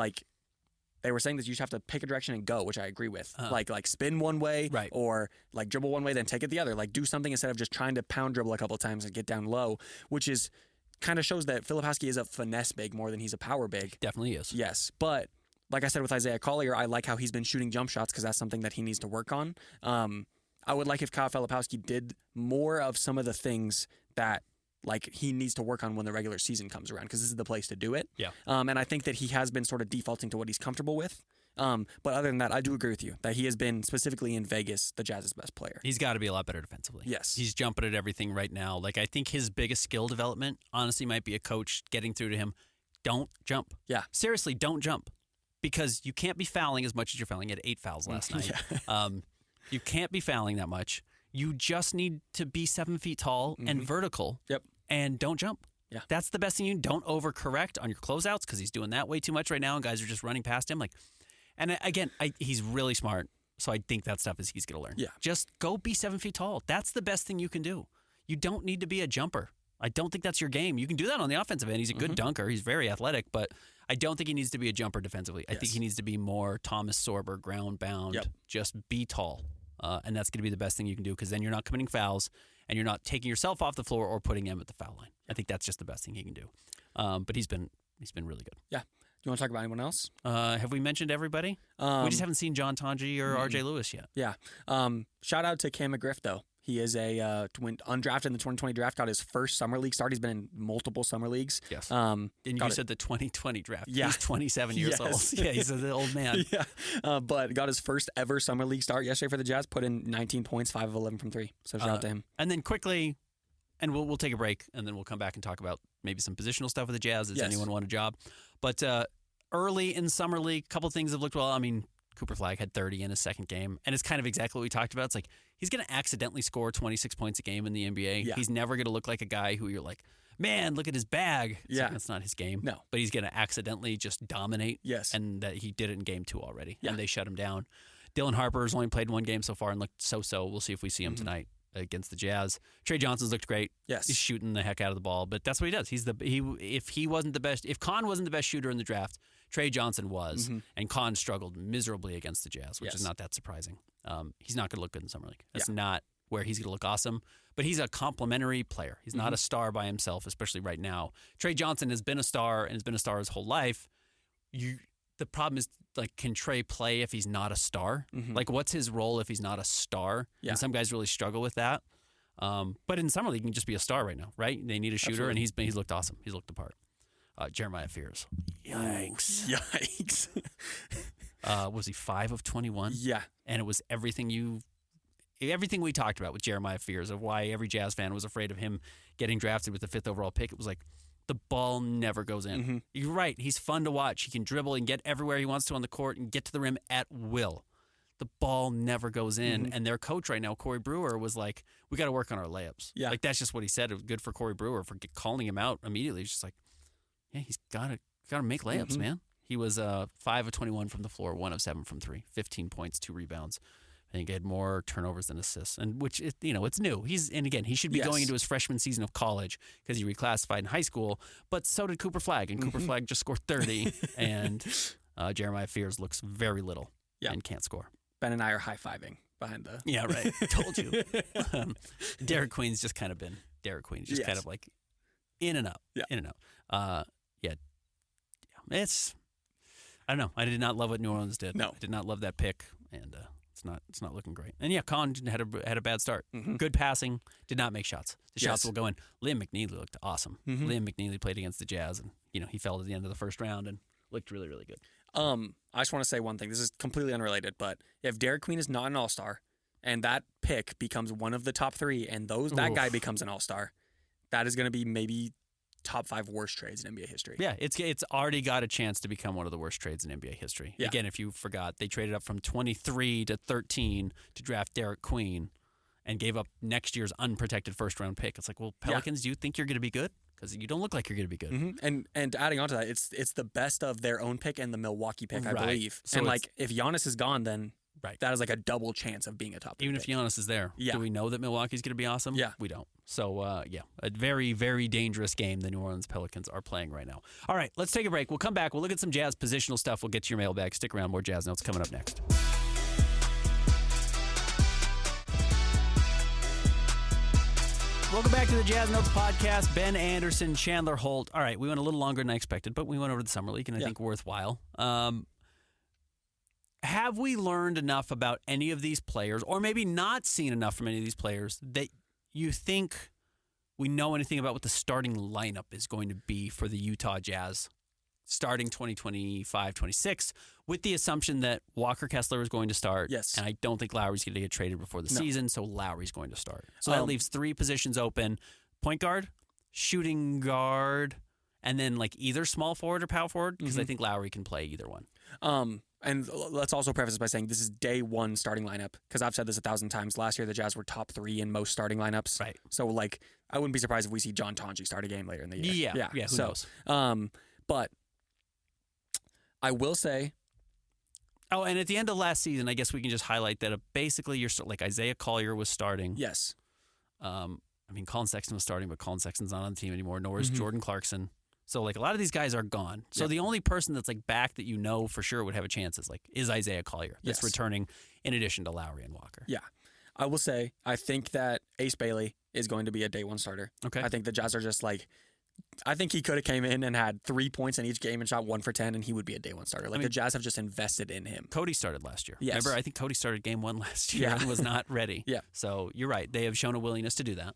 they were saying that you just have to pick a direction and go, which I agree with. Uh-huh. Spin one way, right, or dribble one way, then take it the other. Do something instead of just trying to pound dribble a couple of times and get down low, which is kind of shows that Filipowski is a finesse big more than he's a power big. Definitely is. Yes, but like I said with Isaiah Collier, I like how he's been shooting jump shots because that's something that he needs to work on. I would like if Kyle Filipowski did more of some of the things that he needs to work on when the regular season comes around, because this is the place to do it. Yeah. And I think that he has been sort of defaulting to what he's comfortable with. But other than that, I do agree with you that he has been, specifically in Vegas, the Jazz's best player. He's got to be a lot better defensively. Yes. He's jumping at everything right now. I think his biggest skill development, honestly, might be a coach getting through to him. Don't jump. Yeah. Seriously, don't jump. Because you can't be fouling as much as you're fouling. You had 8 fouls last night. Yeah. You can't be fouling that much. You just need to be 7 feet tall and vertical. Yep. And don't jump. Yeah. That's the best thing you do. Don't overcorrect on your closeouts because he's doing that way too much right now and guys are just running past him. And again, he's really smart. So I think that stuff he's going to learn. Yeah. Just go be 7 feet tall. That's the best thing you can do. You don't need to be a jumper. I don't think that's your game. You can do that on the offensive end. He's a good dunker. He's very athletic, but I don't think he needs to be a jumper defensively. I think he needs to be more Thomas Sorber, ground bound. Yep. Just be tall. And that's going to be the best thing you can do because then you're not committing fouls and you're not taking yourself off the floor or putting him at the foul line. I think that's just the best thing he can do. But he's been really good. Yeah. Do you want to talk about anyone else? Have we mentioned everybody? We just haven't seen John Tonji or RJ Lewis yet. Yeah. Shout out to Cam McGriff, though. He is undrafted in the 2020 draft, got his first summer league start. He's been in multiple summer leagues. Yes. And you said the 2020 draft. Yeah. He's 27 years old. Yeah, he's an old man. Yeah. But got his first ever summer league start yesterday for the Jazz, put in 19 points, 5 of 11 from 3. So shout out to him. And then quickly, and we'll take a break, and then we'll come back and talk about maybe some positional stuff with the Jazz. Does anyone want a job? But early in summer league, a couple things have looked well. I mean, Cooper Flagg had 30 in his second game, and it's kind of exactly what we talked about. It's he's going to accidentally score 26 points a game in the NBA. Yeah. He's never going to look like a guy who you're like, man, look at his bag. That's not his game. No. But he's going to accidentally just dominate. Yes. And that he did it in game 2 already, yeah. and they shut him down. Dylan Harper's only played 1 game so far and looked so-so. We'll see if we see him tonight against the Jazz. Trey Johnson's looked great. Yes. He's shooting the heck out of the ball, but that's what he does. If he wasn't the best, if Kahn wasn't the best shooter in the draft, Trey Johnson was, and Kahn struggled miserably against the Jazz, which is not that surprising. He's not going to look good in Summer League. That's not where he's going to look awesome. But he's a complementary player. He's not a star by himself, especially right now. Trey Johnson has been a star and has been a star his whole life. The problem is, like, can Trey play if he's not a star? Like, what's his role if he's not a star? Yeah. And some guys really struggle with that. But in Summer League, he can just be a star right now, right? They need a shooter, and he's looked awesome. He's looked the part. Jeremiah Fears. Yikes. Yikes. Was he 5 of 21? Yeah. And it was everything we talked about with Jeremiah Fears, of why every Jazz fan was afraid of him getting drafted with the 5th overall pick. It was like, the ball never goes in. You're right. He's fun to watch. He can dribble and get everywhere he wants to on the court and get to the rim at will. The ball never goes in. And their coach right now, Corey Brewer, was like, we got to work on our layups. Yeah. Like, that's just what he said. It was good for Corey Brewer for calling him out immediately. He's just like, yeah, he's got to make layups, man. He was 5 of 21 from the floor, 1 of 7 from 3, 15 points, 2 rebounds. I think he had more turnovers than assists, and which it's new. And again, he should be going into his freshman season of college because he reclassified in high school. But so did Cooper Flagg, and Cooper Flagg just scored 30, and Jeremiah Fears looks very little and can't score. Ben and I are high-fiving behind the... Yeah, right. Told you. Derek Queen's just kind of been Derek Queen, just kind of like in and out, in and out. It's... I don't know. I did not love what New Orleans did. No. I did not love that pick, and it's not looking great. And Kahn had a bad start. Good passing, did not make shots. The shots will go in. Liam McNeely looked awesome. Liam McNeely played against the Jazz, and he fell at the end of the first round and looked really, really good. I just want to say one thing. This is completely unrelated, but if Derek Queen is not an all-star and that pick becomes one of the top 3 and that guy becomes an all-star, that is going to be maybe top 5 worst trades in NBA history. Yeah, it's already got a chance to become one of the worst trades in NBA history. Yeah. Again, if you forgot, they traded up from 23 to 13 to draft Derek Queen and gave up next year's unprotected first-round pick. It's like, well, Pelicans, do you think you're going to be good? Because you don't look like you're going to be good. And adding on to that, it's the best of their own pick and the Milwaukee pick, I believe. So and like, if Giannis is gone, then that is like a double chance of being a top 3 Even pick. if Giannis is there, do we know that Milwaukee's going to be awesome? Yeah. We don't. So, a very, very dangerous game the New Orleans Pelicans are playing right now. All right, let's take a break. We'll come back. We'll look at some Jazz positional stuff. We'll get to your mailbag. Stick around. More Jazz Notes coming up next. Welcome back to the Jazz Notes podcast. Ben Anderson, Chandler Holt. All right, we went a little longer than I expected, but we went over the Summer League, and I think worthwhile. Have we learned enough about any of these players, or maybe not seen enough from any of these players, that you think we know anything about what the starting lineup is going to be for the Utah Jazz starting 2025-26, with the assumption that Walker Kessler is going to start. Yes. And I don't think Lowry's going to get traded before the season, so Lowry's going to start. So that leaves 3 positions open: point guard, shooting guard, and then like either small forward or power forward, because I think Lowry can play either one. And let's also preface by saying this is day 1 starting lineup, because I've said this 1,000 times. Last year, the Jazz were top 3 in most starting lineups. Right. So, like, I wouldn't be surprised if we see John Tonji start a game later in the year. Yeah. Who knows? But I will say... Oh, and at the end of last season, I guess we can just highlight that basically you're like Isaiah Collier was starting. Yes. Colin Sexton was starting, but Colin Sexton's not on the team anymore, nor is Jordan Clarkson. So, like, a lot of these guys are gone. So the only person that's, like, back that for sure would have a chance is Isaiah Collier. That's returning in addition to Lowry and Walker. Yeah. I will say, I think that Ace Bailey is going to be a day 1 starter. Okay. I think the Jazz are just, like... I think he could have came in and had 3 points in each game and shot 1 for 10, and he would be a day 1 starter. The Jazz have just invested in him. Cody started last year. Yes. Remember, I think Cody started game 1 last year and was not ready. Yeah. So you're right. They have shown a willingness to do that.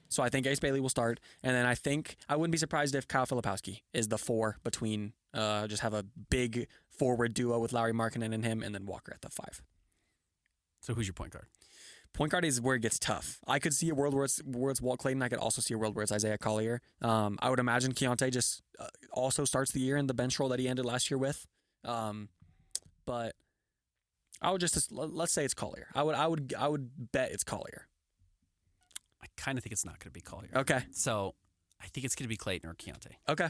So I think Ace Bailey will start, and then I think I wouldn't be surprised if Kyle Filipowski is the 4 between just have a big forward duo with Lauri Markkanen and him, and then Walker at the 5. So who's your point guard? Point guard is where it gets tough. I could see a world where it's Walt Clayton. I could also see a world where it's Isaiah Collier. I would imagine Keontae just also starts the year in the bench role that he ended last year with. But I would let's say it's Collier. I would bet it's Collier. I kind of think it's not going to be Collier. Okay. So I think it's going to be Clayton or Keontae. Okay.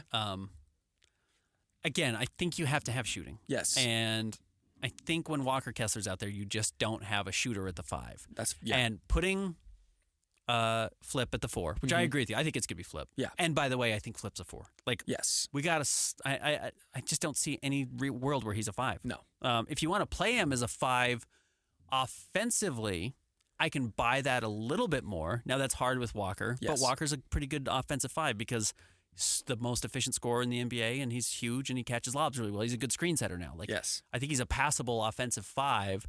Again, I think you have to have shooting. Yes. And I think when Walker Kessler's out there, you just don't have a shooter at the 5. And putting Flip at the 4, which I agree with you. I think it's going to be Flip. Yeah. And by the way, I think Flip's a 4. Like, yes. we got to. I just don't see any world where he's a 5. No. If you want to play him as a 5 offensively, I can buy that a little bit more. Now that's hard with Walker, Yes. but Walker's a pretty good offensive 5 because he's the most efficient scorer in the NBA, and he's huge and he catches lobs really well. He's a good screen setter now. Like, yes. I think he's a passable offensive 5,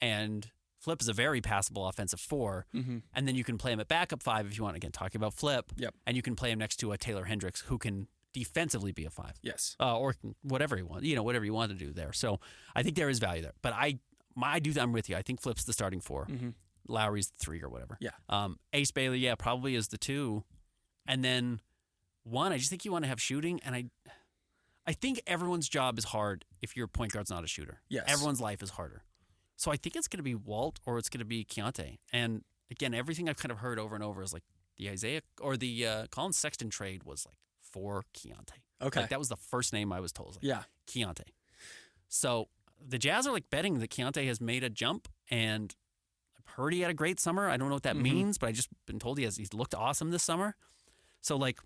and Flip is a very passable offensive 4. Mm-hmm. And then you can play him at backup 5 if you want. Again, talking about Flip. Yep. And you can play him next to a Taylor Hendricks who can defensively be a 5. Yes. Or whatever you want. Whatever you want to do there. So I think there is value there. But I'm with you. I think Flip's the starting 4. Mm-hmm. Lowry's the 3 or whatever. Yeah. Ace Bailey, probably is the 2. And then 1, I just think you want to have shooting. And I think everyone's job is hard if your point guard's not a shooter. Yes. Everyone's life is harder. So I think it's going to be Walt or it's going to be Keontae. And again, everything I've kind of heard over and over is like the Isaiah or the Colin Sexton trade was like for Keontae. Okay. Like that was the first name I was told. Like, yeah. Keontae. So the Jazz are like betting that Keontae has made a jump, and I've heard he had a great summer. I don't know what that means, but I just been told he's looked awesome this summer. So like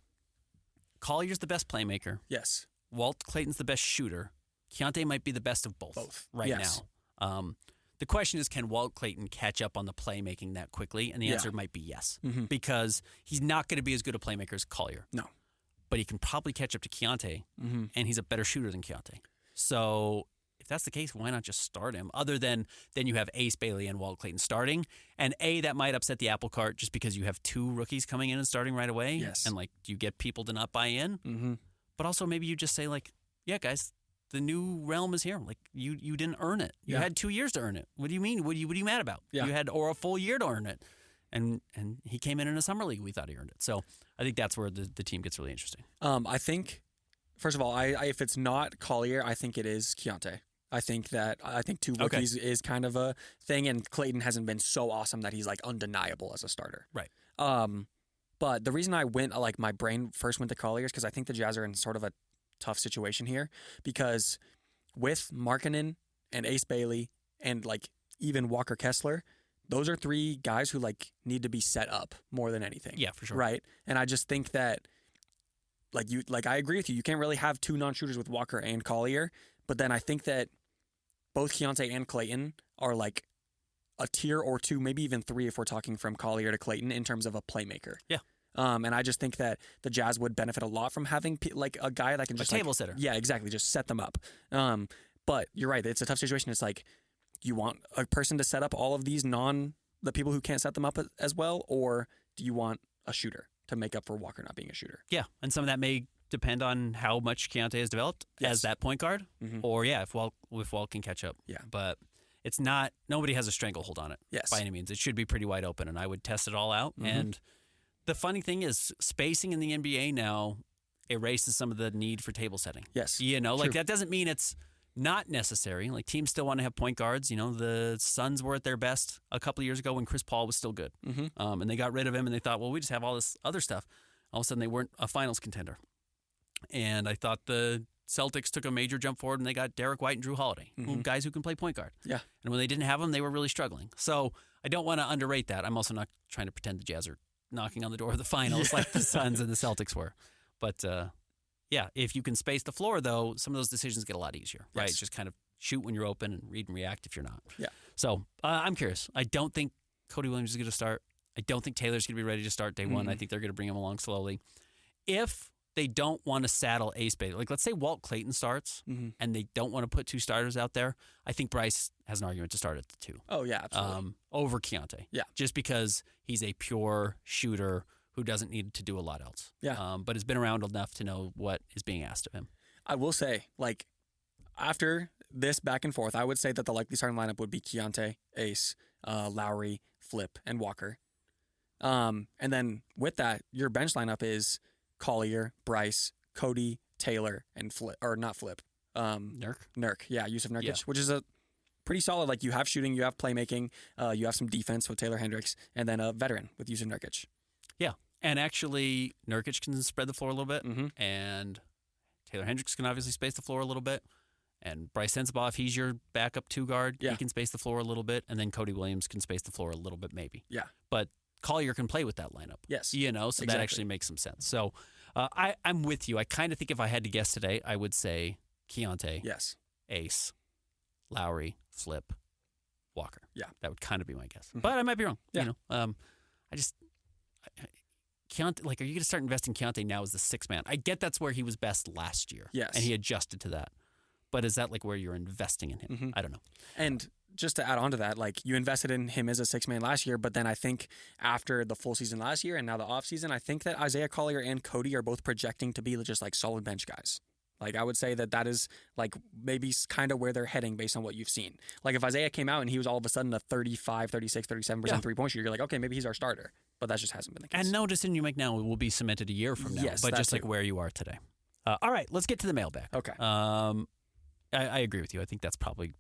Collier's the best playmaker. Yes. Walt Clayton's the best shooter. Keontae might be the best of both right yes. now. The question is, can Walt Clayton catch up on the playmaking that quickly? And the answer might be yes, because he's not going to be as good a playmaker as Collier. No. But he can probably catch up to Keontae, and he's a better shooter than Keontae. So if that's the case, why not just start him? Other than then you have Ace Bailey and Walt Clayton starting. And that might upset the apple cart just because you have 2 rookies coming in and starting right away. Yes. And, do you get people to not buy in? Mm-hmm. But also maybe you just say, yeah, guys, the new realm is here. You didn't earn it. You had 2 years to earn it. What do you mean? What are you mad about? Yeah. You had a full year to earn it. And he came in a summer league. We thought he earned it. So I think that's where the team gets really interesting. I think, first of all, if it's not Collier, I think it is Keontae. I think 2 rookies is kind of a thing, and Clayton hasn't been so awesome that he's undeniable as a starter. Right. But the reason I went my brain first went to Collier is because I think the Jazz are in sort of a tough situation here, because with Markkanen and Ace Bailey and even Walker Kessler, those are 3 guys who need to be set up more than anything. Yeah, for sure. Right. And I just think that I agree with you. You can't really have 2 non-shooters with Walker and Collier, but then I think that both Keontae and Clayton are a tier or 2, maybe even 3 if we're talking from Collier to Clayton in terms of a playmaker. Yeah. And I just think that the Jazz would benefit a lot from having a guy that can just a table setter. Yeah, exactly. Just set them up. But you're right. It's a tough situation. It's you want a person to set up all of these the people who can't set them up as well, or do you want a shooter to make up for Walker not being a shooter? Yeah, and some of that may depend on how much Keontae has developed as that point guard, or if Walt can catch up. Yeah, but it's not. Nobody has a stranglehold on it. Yes. By any means, it should be pretty wide open, and I would test it all out. And the funny thing is, spacing in the NBA now erases some of the need for table setting. Yes, true. That doesn't mean it's not necessary. Teams still want to have point guards. The Suns were at their best a couple of years ago when Chris Paul was still good, and they got rid of him, and they thought, well, we just have all this other stuff. All of a sudden, they weren't a finals contender. And I thought the Celtics took a major jump forward, and they got Derek White and Drew Holiday, guys who can play point guard. Yeah. And when they didn't have them, they were really struggling. So I don't want to underrate that. I'm also not trying to pretend the Jazz are knocking on the door of the finals like the Suns and the Celtics were. But, if you can space the floor, though, some of those decisions get a lot easier, right? Yes. Just kind of shoot when you're open and read and react if you're not. Yeah. So I'm curious. I don't think Cody Williams is going to start. I don't think Taylor's going to be ready to start day one. I think they're going to bring him along slowly. If they don't want to saddle Ace Bailey, let's say Walt Clayton starts and they don't want to put 2 starters out there, I think Bryce has an argument to start at the 2. Oh, yeah, absolutely. Over Keontae. Yeah. Just because he's a pure shooter who doesn't need to do a lot else. Yeah. But has been around enough to know what is being asked of him. I will say, after this back and forth, I would say that the likely starting lineup would be Keontae, Ace, Lowry, Flip, and Walker. And then with that, your bench lineup is Collier, Bryce, Cody, Taylor, and Flip, or not Flip. Nurk. Yeah, Yusuf Nurkic, which is a pretty solid. You have shooting, you have playmaking, you have some defense with Taylor Hendricks, and then a veteran with Yusuf Nurkic. Yeah, and actually, Nurkic can spread the floor a little bit, and Taylor Hendricks can obviously space the floor a little bit, and Bryce Sensabaugh, if he's your backup 2 guard, he can space the floor a little bit, and then Cody Williams can space the floor a little bit maybe. Yeah. But Collier can play with that lineup. Yes. So exactly. that actually makes some sense. So I'm with you. I kind of think if I had to guess today, I would say Keontae, Yes. Ace, Lowry, Flip, Walker. Yeah. That would kind of be my guess. But I might be wrong. Yeah. Keontae, are you going to start investing Keontae now as the sixth man? I get that's where he was best last year. Yes. And he adjusted to that. But is that where you're investing in him? I don't know. And just to add on to that, you invested in him as a six-man last year, but then I think after the full season last year and now the offseason, I think that Isaiah Collier and Cody are both projecting to be just solid bench guys. I would say that is maybe kind of where they're heading based on what you've seen. If Isaiah came out and he was all of a sudden a 35, 36, 37% three-point shooter, you're okay, maybe he's our starter. But that just hasn't been the case. And no decision you make now will be cemented a year from now. Yes, but that just too. where you are today. All right, let's get to the mailbag. Okay. I agree with you. I think that's probably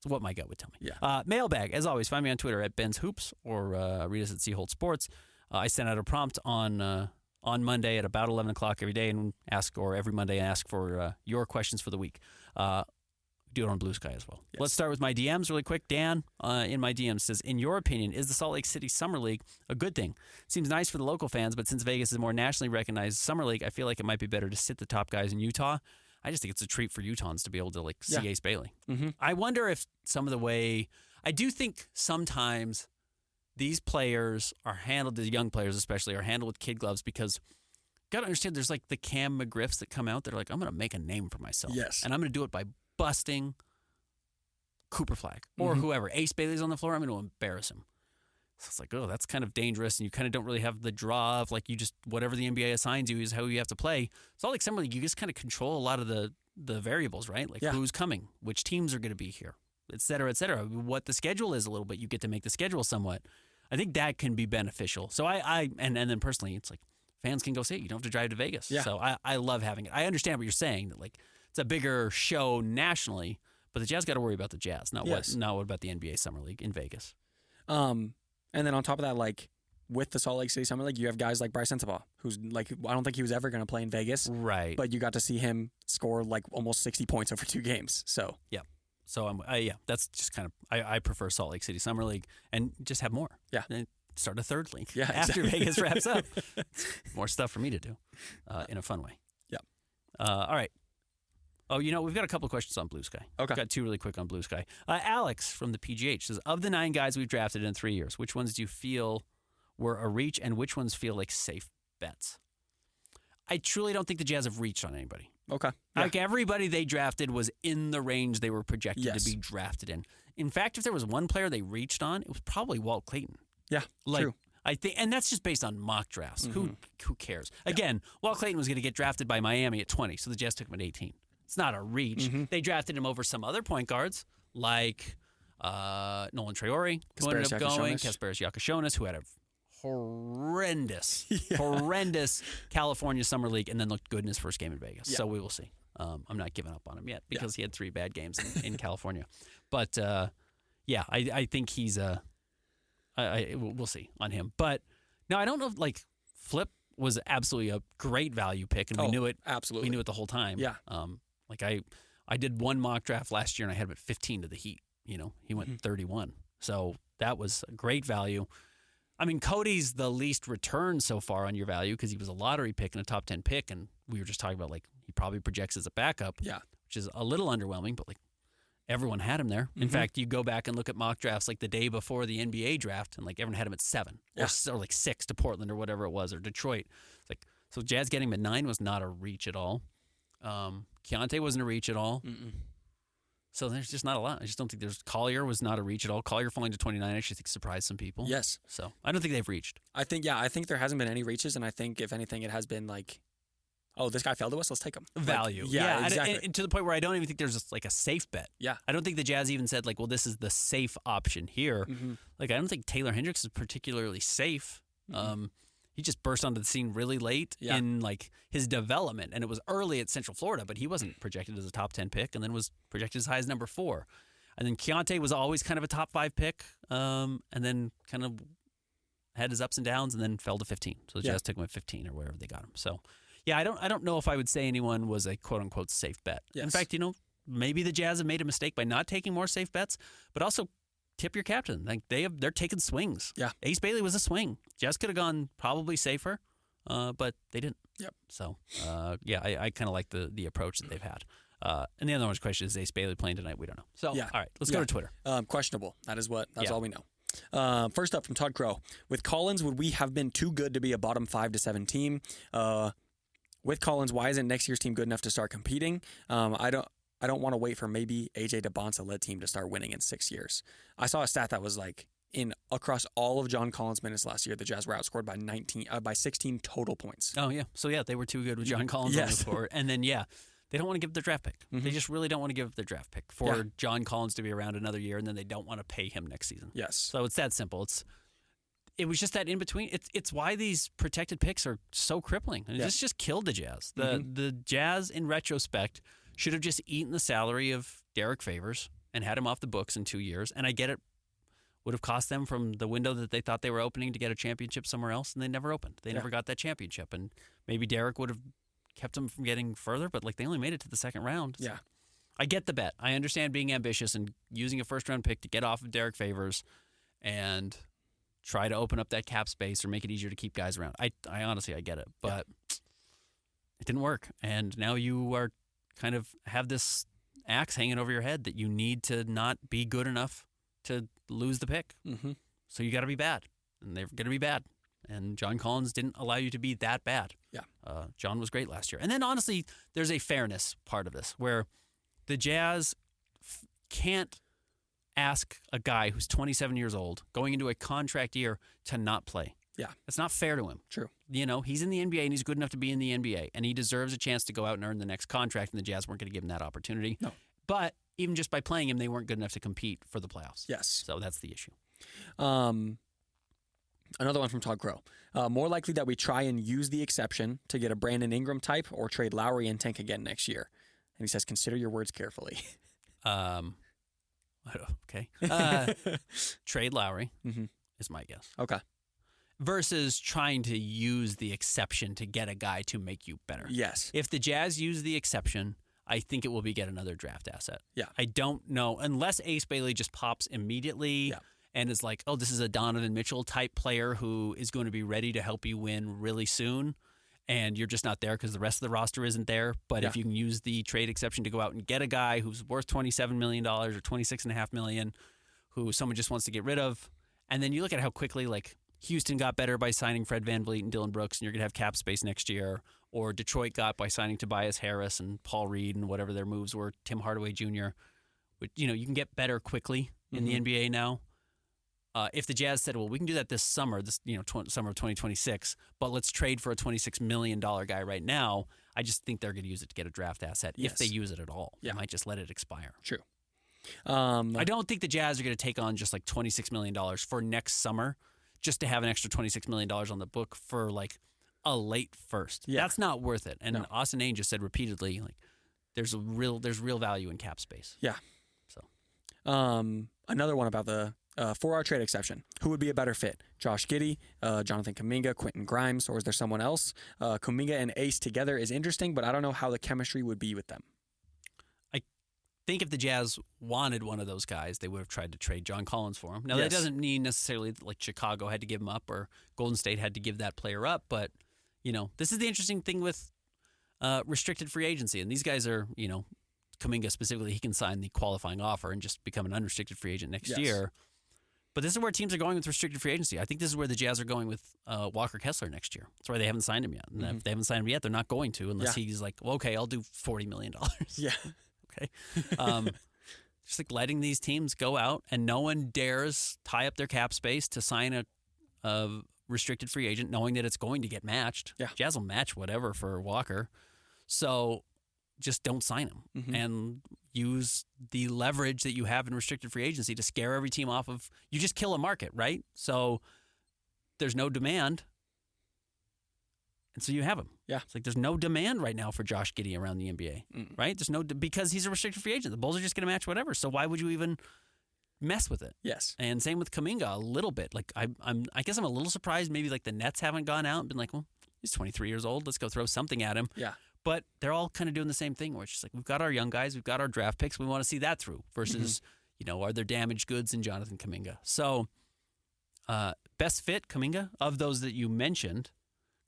what my gut would tell me. Yeah. Mailbag, as always, find me on Twitter at Ben's Hoops or read us at Holt Sports. I send out a prompt on Monday at about 11 o'clock every day and every Monday ask for your questions for the week. Do it on Blue Sky as well. Yes. Let's start with my DMs really quick. Dan in my DMs says, in your opinion, is the Salt Lake City Summer League a good thing? Seems nice for the local fans, but since Vegas is a more nationally recognized Summer League, I feel like it might be better to sit the top guys in Utah. I just think it's a treat for Utahns to be able to see Ace Bailey. Mm-hmm. I wonder if some of the way I do think sometimes these players are handled, the young players especially, are handled with kid gloves because you got to understand there's the Cam McGriffs that come out that are I'm going to make a name for myself. Yes. And I'm going to do it by busting Cooper Flag or whoever. Ace Bailey's on the floor, I'm going to embarrass him. So it's that's kind of dangerous, and you kind of don't really have the draw of you just whatever the NBA assigns you is how you have to play. It's all like Summer League, you just kind of control a lot of the variables, right? Who's coming, which teams are going to be here, et cetera, et cetera. What the schedule is a little bit, you get to make the schedule somewhat. I think that can be beneficial. So and then personally, it's fans can go see it. You don't have to drive to Vegas. Yeah. So I love having it. I understand what you're saying that it's a bigger show nationally, but the Jazz got to worry about the Jazz, not what about the NBA Summer League in Vegas. And then on top of that, with the Salt Lake City Summer League, you have guys like Bryce Sensabaugh, who's I don't think he was ever going to play in Vegas. Right. But you got to see him score almost 60 points over 2 games. So yeah. So that's just kind of I prefer Salt Lake City Summer League and just have more. Yeah. And start a third league. Yeah. After exactly. Vegas wraps up, more stuff for me to do, in a fun way. Yeah. All right. Oh, we've got a couple of questions on Blue Sky. Okay. Got 2 really quick on Blue Sky. Alex from the PGH says, of the 9 guys we've drafted in 3 years, which ones do you feel were a reach and which ones feel like safe bets? I truly don't think the Jazz have reached on anybody. Okay. Yeah. Everybody they drafted was in the range they were projected Yes. to be drafted in. In fact, if there was one player they reached on, it was probably Walt Clayton. Yeah, true. I think, and that's just based on mock drafts. Who cares? Again, Walt Clayton was going to get drafted by Miami at 20, so the Jazz took him at 18. It's not a reach. They drafted him over some other point guards like Nolan Traore, who ended up going, Kasparis Yakashonis, who had a horrendous California Summer League and then looked good in his first game in Vegas. Yeah. So we will see. I'm not giving up on him yet because he had 3 bad games in California. But, I think he's we'll see on him. But, no, I don't know if, Flip was absolutely a great value pick, and we knew it. Absolutely. We knew it the whole time. Yeah. I did one mock draft last year, and I had him at 15 to the Heat. He went 31. So that was a great value. I mean, Cody's the least return so far on your value because he was a lottery pick and a top 10 pick, and we were just talking about, he probably projects as a backup, which is a little underwhelming, but, everyone had him there. In fact, you go back and look at mock drafts the day before the NBA draft, and everyone had him at 7 or 6 to Portland or whatever it was, or Detroit. It's so Jazz getting him at 9 was not a reach at all. Keontae wasn't a reach at all. So there's just not a lot. I just don't think Collier was not a reach at all. Collier falling to 29, I actually think surprised some people. Yes. So I don't think they've reached. I think there hasn't been any reaches, and I think if anything, it has been oh, this guy fell to us, let's take him. Value. Exactly. And to the point where I don't even think there's a safe bet. Yeah. I don't think the Jazz even said well, this is the safe option here. I don't think Taylor Hendricks is particularly safe. He just burst onto the scene really late in his development, and it was early at Central Florida, but he wasn't projected as a top 10 pick, and then was projected as high as number 4. And then Keontae was always kind of a top 5 pick, and then kind of had his ups and downs, and then fell to 15. So the Jazz took him at 15 or wherever they got him. So I don't know if I would say anyone was a quote unquote safe bet. Yes. In fact, maybe the Jazz have made a mistake by not taking more safe bets, but also tip your captain. Like they're taking swings. Yeah. Ace Bailey was a swing. Jazz could have gone probably safer, but they didn't. Yep. So, I kind of like the approach that they've had. And the other one's question is Ace Bailey playing tonight? We don't know. So, all right, let's go to Twitter. Questionable. That's all we know. First up from Todd Crow. With Collins, would we have been too good to be a bottom 5 to 7 team? With Collins, why isn't next year's team good enough to start competing? I don't want to wait for maybe AJ DeBonsa-led team to start winning in 6 years. I saw a stat that was like across all of John Collins' minutes last year, the Jazz were outscored by 16 total points. Oh yeah, so they were too good with John Collins on the floor, and then they don't want to give up their draft pick. They just really don't want to give up their draft pick for John Collins to be around another year, and then they don't want to pay him next season. Yes. So it's that simple. It was just that in between. It's why these protected picks are so crippling. And this just killed the Jazz. The Jazz, in retrospect, should have just eaten the salary of Derek Favors and had him off the books in 2 years. And I get it. Would have cost them from the window that they thought they were opening to get a championship somewhere else, and they never opened. They never got that championship. And maybe Derek would have kept them from getting further, but they only made it to the second round. So I get the bet. I understand being ambitious and using a first-round pick to get off of Derek Favors and try to open up that cap space or make it easier to keep guys around. I honestly, I get it, but it didn't work. And now you are kind of have this axe hanging over your head that you need to not be good enough to lose the pick. So you got to be bad, and they're going to be bad. And John Collins didn't allow you to be that bad. Yeah. John was great last year. And then honestly, there's a fairness part of this where the Jazz can't ask a guy who's 27 years old going into a contract year to not play. Yeah. It's not fair to him. True. He's in the NBA and he's good enough to be in the NBA, and he deserves a chance to go out and earn the next contract, and the Jazz weren't going to give him that opportunity. No. But even just by playing him, they weren't good enough to compete for the playoffs. Yes. So that's the issue. Another one from Todd Crow. More likely that we try and use the exception to get a Brandon Ingram type or trade Lowry and tank again next year. And he says, consider your words carefully. Okay. Trade Lowry is my guess. Okay. Versus trying to use the exception to get a guy to make you better. Yes. If the Jazz use the exception, I think it will be get another draft asset. Yeah. I don't know. Unless Ace Bailey just pops immediately and is like, oh, this is a Donovan Mitchell type player who is going to be ready to help you win really soon, and you're just not there because the rest of the roster isn't there. But if you can use the trade exception to go out and get a guy who's worth $27 million or $26.5 million, who someone just wants to get rid of, and then you look at how quickly Houston got better by signing Fred VanVleet and Dylan Brooks, and you're going to have cap space next year, or Detroit got by signing Tobias Harris and Paul Reed and whatever their moves were, Tim Hardaway Jr. But, you can get better quickly in the NBA now. If the Jazz said, well, we can do that this summer, summer of 2026, but let's trade for a $26 million guy right now, I just think they're going to use it to get a draft asset if they use it at all. They might just let it expire. True. I don't think the Jazz are going to take on just $26 million for next summer just to have an extra $26 million on the book for a late first. Yeah. That's not worth it. And Austin Ain just said repeatedly, there's real value in cap space. Yeah. So, another one about the 4-hour trade exception. Who would be a better fit? Josh Giddey, Jonathan Kuminga, Quentin Grimes, or is there someone else? Kuminga and Ace together is interesting, but I don't know how the chemistry would be with them. I think if the Jazz wanted one of those guys, they would have tried to trade John Collins for him. Now, that doesn't mean necessarily Chicago had to give him up or Golden State had to give that player up, but, this is the interesting thing with restricted free agency, and these guys are, Kuminga specifically, he can sign the qualifying offer and just become an unrestricted free agent next year. But this is where teams are going with restricted free agency. I think this is where the Jazz are going with Walker Kessler next year. That's why they haven't signed him yet. And if they haven't signed him yet, they're not going to unless he's like, well, okay, I'll do $40 million. Yeah. Okay. Just letting these teams go out, and no one dares tie up their cap space to sign a restricted free agent knowing that it's going to get matched. Yeah. Jazz will match whatever for Walker. So just don't sign him and use the leverage that you have in restricted free agency to scare every team off of. You just kill a market, right? So there's no demand, and so you have him. Yeah, it's there's no demand right now for Josh Giddey around the NBA, right? There's no because he's a restricted free agent. The Bulls are just going to match whatever. So why would you even mess with it? Yes, and same with Kuminga a little bit. I guess I'm a little surprised. Maybe the Nets haven't gone out and been well, he's 23 years old. Let's go throw something at him. Yeah. But they're all kind of doing the same thing where it's just we've got our young guys, we've got our draft picks, we want to see that through versus are there damaged goods in Jonathan Kuminga? So, best fit, Kuminga, of those that you mentioned,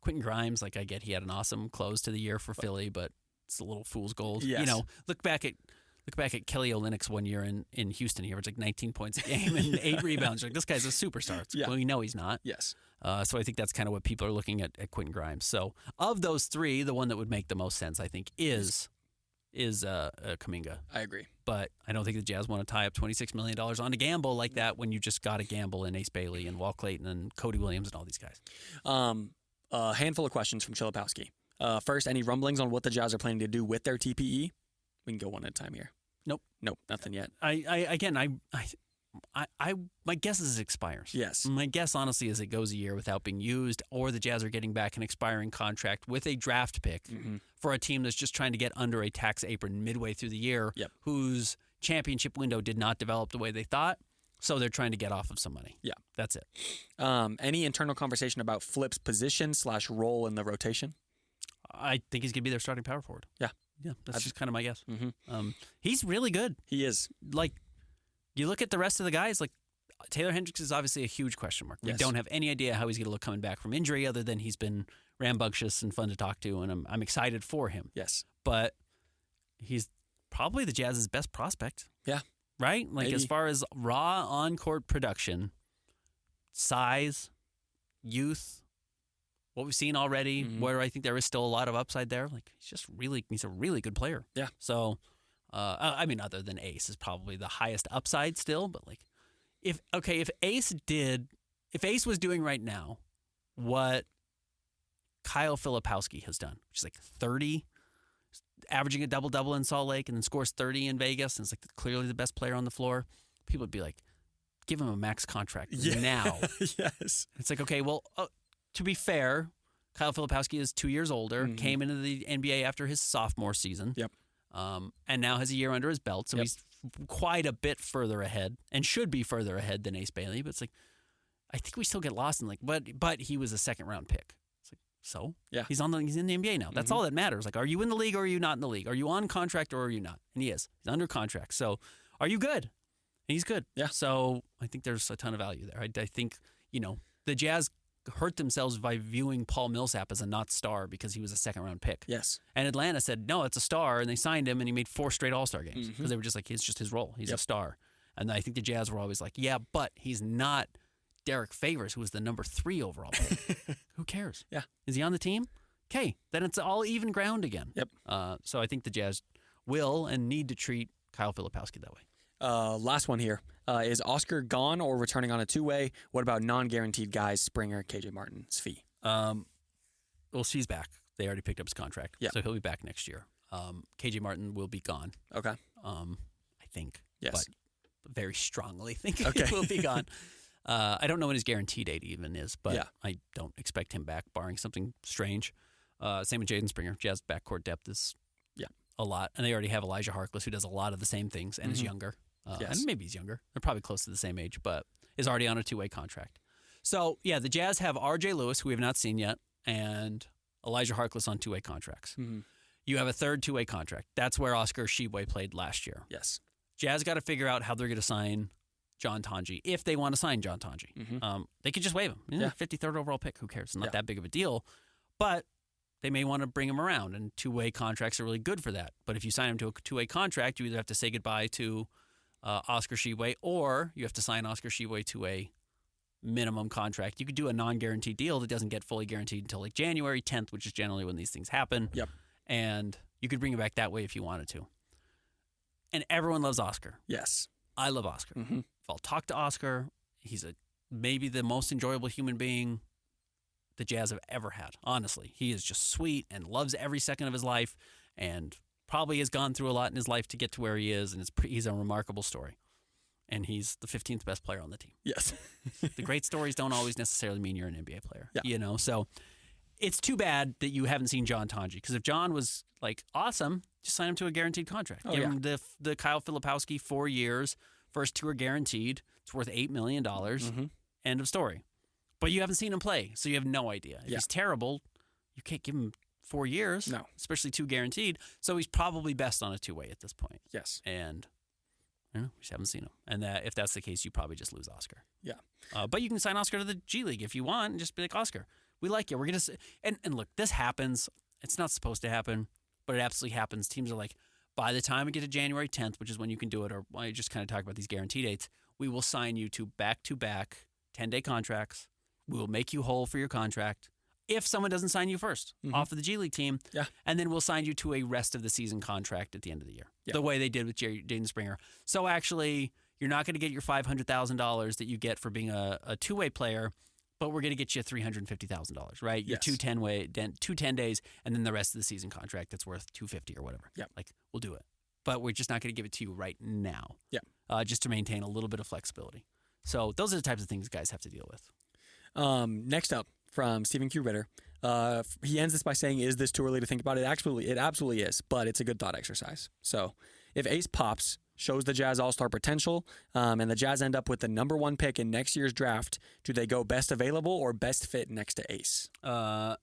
Quentin Grimes, I get he had an awesome close to the year for Philly, but it's a little fool's gold. Yes. Look back at Kelly Olynyk's one year in Houston. He averaged 19 points a game and 8 rebounds. This guy's a superstar. Well, we know he's not. Yes. So I think that's kind of what people are looking at Quentin Grimes. So of those three, the one that would make the most sense, I think, is Kuminga. I agree. But I don't think the Jazz want to tie up $26 million on a gamble like that when you just got to gamble in Ace Bailey and Walt Clayton and Cody Williams and all these guys. A handful of questions from Chilipowski. First, any rumblings on what the Jazz are planning to do with their TPE? We can go one at a time here. Nope, nothing yet. My guess is it expires. Yes. My guess, honestly, is it goes a year without being used, or the Jazz are getting back an expiring contract with a draft pick for a team that's just trying to get under a tax apron midway through the year, whose championship window did not develop the way they thought, so they're trying to get off of some money. Yeah. That's it. Any internal conversation about Flip's position / role in the rotation? I think he's going to be their starting power forward. Yeah. Yeah, that's just kind of my guess. Mm-hmm. He's really good. He is. You look at the rest of the guys, Taylor Hendricks is obviously a huge question mark. We don't have any idea how he's going to look coming back from injury, other than he's been rambunctious and fun to talk to, and I'm excited for him. Yes. But he's probably the Jazz's best prospect. Yeah. Right? As far as raw on-court production, size, youth, what we've seen already, where I think there is still a lot of upside there. He's a really good player. Yeah. So, other than Ace is probably the highest upside still, but if Ace was doing right now what Kyle Filipowski has done, which is 30, averaging a double-double in Salt Lake and then scores 30 in Vegas, and it's clearly the best player on the floor, people would be give him a max contract now. Yes. It's okay, well, to be fair, Kyle Filipowski is 2 years older, came into the NBA after his sophomore season. Yep. And now has a year under his belt, so he's quite a bit further ahead and should be further ahead than Ace Bailey. But I think we still get lost in but he was a second-round pick. So he's in the NBA now. That's all that matters. Are you in the league or are you not in the league? Are you on contract or are you not? And he is. He's under contract. So are you good? And he's good. Yeah. So I think there's a ton of value there. I think the Jazz hurt themselves by viewing Paul Millsap as a not star because he was a second-round pick. Yes. And Atlanta said, no, it's a star, and they signed him, and he made 4 straight All-Star games because they were just it's just his role. He's a star. And I think the Jazz were always yeah, but he's not Derek Favors, who was the number 3 overall pick. Who cares? Yeah. Is he on the team? Okay, then it's all even ground again. Yep. So I think the Jazz will and need to treat Kyle Filipowski that way. Last one here. Is Oscar gone or returning on a two-way? What about non-guaranteed guys, Springer, KJ Martin's fee? Well, she's back. They already picked up his contract. Yeah. So he'll be back next year. KJ Martin will be gone. Okay. I think. Yes. But very strongly think Okay. he will be gone. I don't know when his guarantee date even is, but Yeah. I don't expect him back, barring something strange. Same with Jaden Springer. Jazz backcourt depth is a lot. And they already have Elijah Harkless, who does a lot of the same things and is younger. Yes. And maybe he's younger. They're probably close to the same age, but is already on a 2-way contract. So, the Jazz have R.J. Lewis, who we have not seen yet, and Elijah Harkless on 2-way contracts. You have a third 2-way contract. That's where Oscar Tshiebwe played last year. Yes. Jazz got to figure out how they're going to sign John Tonji, if they want to sign John Tonji. They could just waive him. 53rd overall pick, who cares? It's not that big of a deal. But they may want to bring him around, and 2-way contracts are really good for that. But if you sign him to a 2-way contract, you either have to say goodbye to Oscar Tshiebwe, or you have to sign Oscar Tshiebwe to a minimum contract. You could do a non-guaranteed deal that doesn't get fully guaranteed until January 10th, which is generally when these things happen. Yep. And you could bring it back that way if you wanted to. And everyone loves Oscar. Yes. I love Oscar. If I'll talk to Oscar, he's maybe the most enjoyable human being the Jazz have ever had. Honestly, he is just sweet and loves every second of his life, and probably has gone through a lot in his life to get to where he is, and he's a remarkable story. And he's the 15th best player on the team. Yes. The great stories don't always necessarily mean you're an NBA player. Yeah. So it's too bad that you haven't seen John Tonji, because if John was awesome, just sign him to a guaranteed contract. Give him the Kyle Filipowski 4 years. First 2 are guaranteed. It's worth $8 million. End of story. But you haven't seen him play, so you have no idea. If he's terrible, you can't give him 4 years, especially 2 guaranteed. So he's probably best on a 2-way at this point. Yes. And I don't know. We just haven't seen him. And if that's the case, you probably just lose Oscar. Yeah. But you can sign Oscar to the G League if you want and just be like, Oscar, we like you. We're going to – and look, this happens. It's not supposed to happen, but it absolutely happens. Teams are like, by the time we get to January 10th, which is when you can do it, or I just kind of talk about these guarantee dates, we will sign you to back-to-back 10-day contracts. We will make you whole for your contract if someone doesn't sign you first off of the G League team. Yeah. And then we'll sign you to a rest of the season contract at the end of the year, the way they did with Jaden Springer. So actually, you're not going to get your $500,000 that you get for being a two-way player, but we're going to get you $350,000, right? Your 210 days, and then the rest of the season contract that's worth $250 or whatever. Yeah. Like, we'll do it. But we're just not going to give it to you right now. Yeah. Just to maintain a little bit of flexibility. So those are the types of things guys have to deal with. Next up, from Stephen Q. Ritter, he ends this by saying, is this too early to think about it? It absolutely is, but it's a good thought exercise. So if Ace pops, shows the Jazz all-star potential, and the Jazz end up with the number 1 pick in next year's draft, do they go best available or best fit next to Ace? The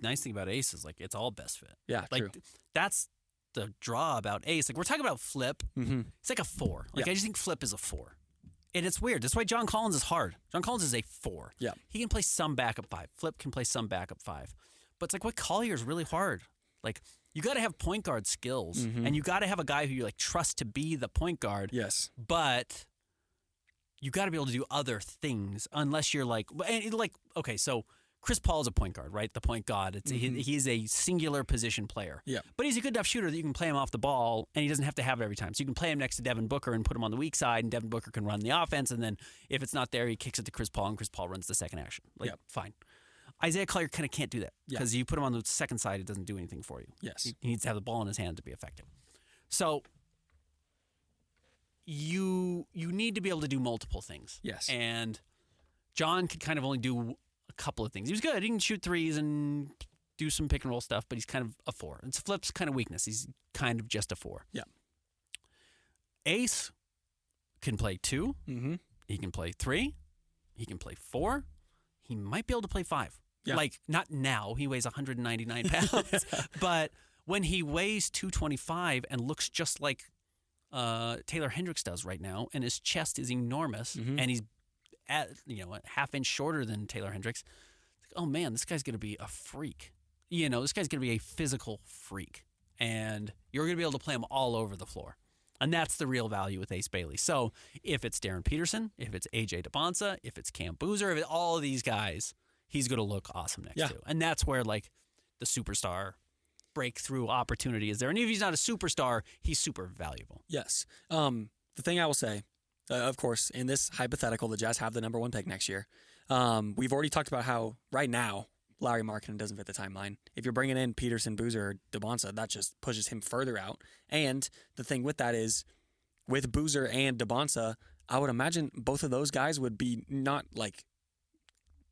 nice thing about Ace is, like, it's all best fit. Yeah, like, true. That's the draw about Ace. Like, we're talking about Flip. Mm-hmm. It's like a 4. Like, I just think Flip is a 4. And it's weird. That's why John Collins is hard. John Collins is a 4. Yeah. He can play some backup 5. Flip can play some backup 5. But it's like, what Collier is really hard. Like, you got to have point guard skills, and you got to have a guy who you like trust to be the point guard. Yes. But you got to be able to do other things unless you're like, okay, so Chris Paul is a point guard, right? The point guard. He's a singular position player. Yeah. But he's a good enough shooter that you can play him off the ball, and he doesn't have to have it every time. So you can play him next to Devin Booker and put him on the weak side, and Devin Booker can run the offense, and then if it's not there, he kicks it to Chris Paul, and Chris Paul runs the second action. Like, fine. Isaiah Collier kind of can't do that because you put him on the second side, it doesn't do anything for you. Yes. He needs to have the ball in his hand to be effective. So you need to be able to do multiple things. Yes. And John could kind of only do a couple of things. He was good. He can shoot threes and do some pick and roll stuff, but he's kind of a 4. It's Flip's kind of weakness. He's kind of just a 4. Yeah. Ace can play 2. Mm-hmm. He can play 3. He can play 4. He might be able to play 5. Yeah. Like, not now. He weighs 199 pounds. But when he weighs 225 and looks just like Taylor Hendricks does right now, and his chest is enormous, and he's a half inch shorter than Taylor Hendricks, it's like, oh man, this guy's going to be a freak. This guy's going to be a physical freak. And you're going to be able to play him all over the floor. And that's the real value with Ace Bailey. So if it's Darren Peterson, if it's AJ DeBonsa, if it's Cam Boozer, if it's all of these guys, he's going to look awesome next to. And that's where, like, the superstar breakthrough opportunity is there. And if he's not a superstar, he's super valuable. Yes. The thing I will say, of course, in this hypothetical, the Jazz have the number 1 pick next year. We've already talked about how right now Lauri Markkanen doesn't fit the timeline. If you're bringing in Peterson, Boozer, or DeBonsa, that just pushes him further out. And the thing with that is, with Boozer and DeBonsa, I would imagine both of those guys would be not like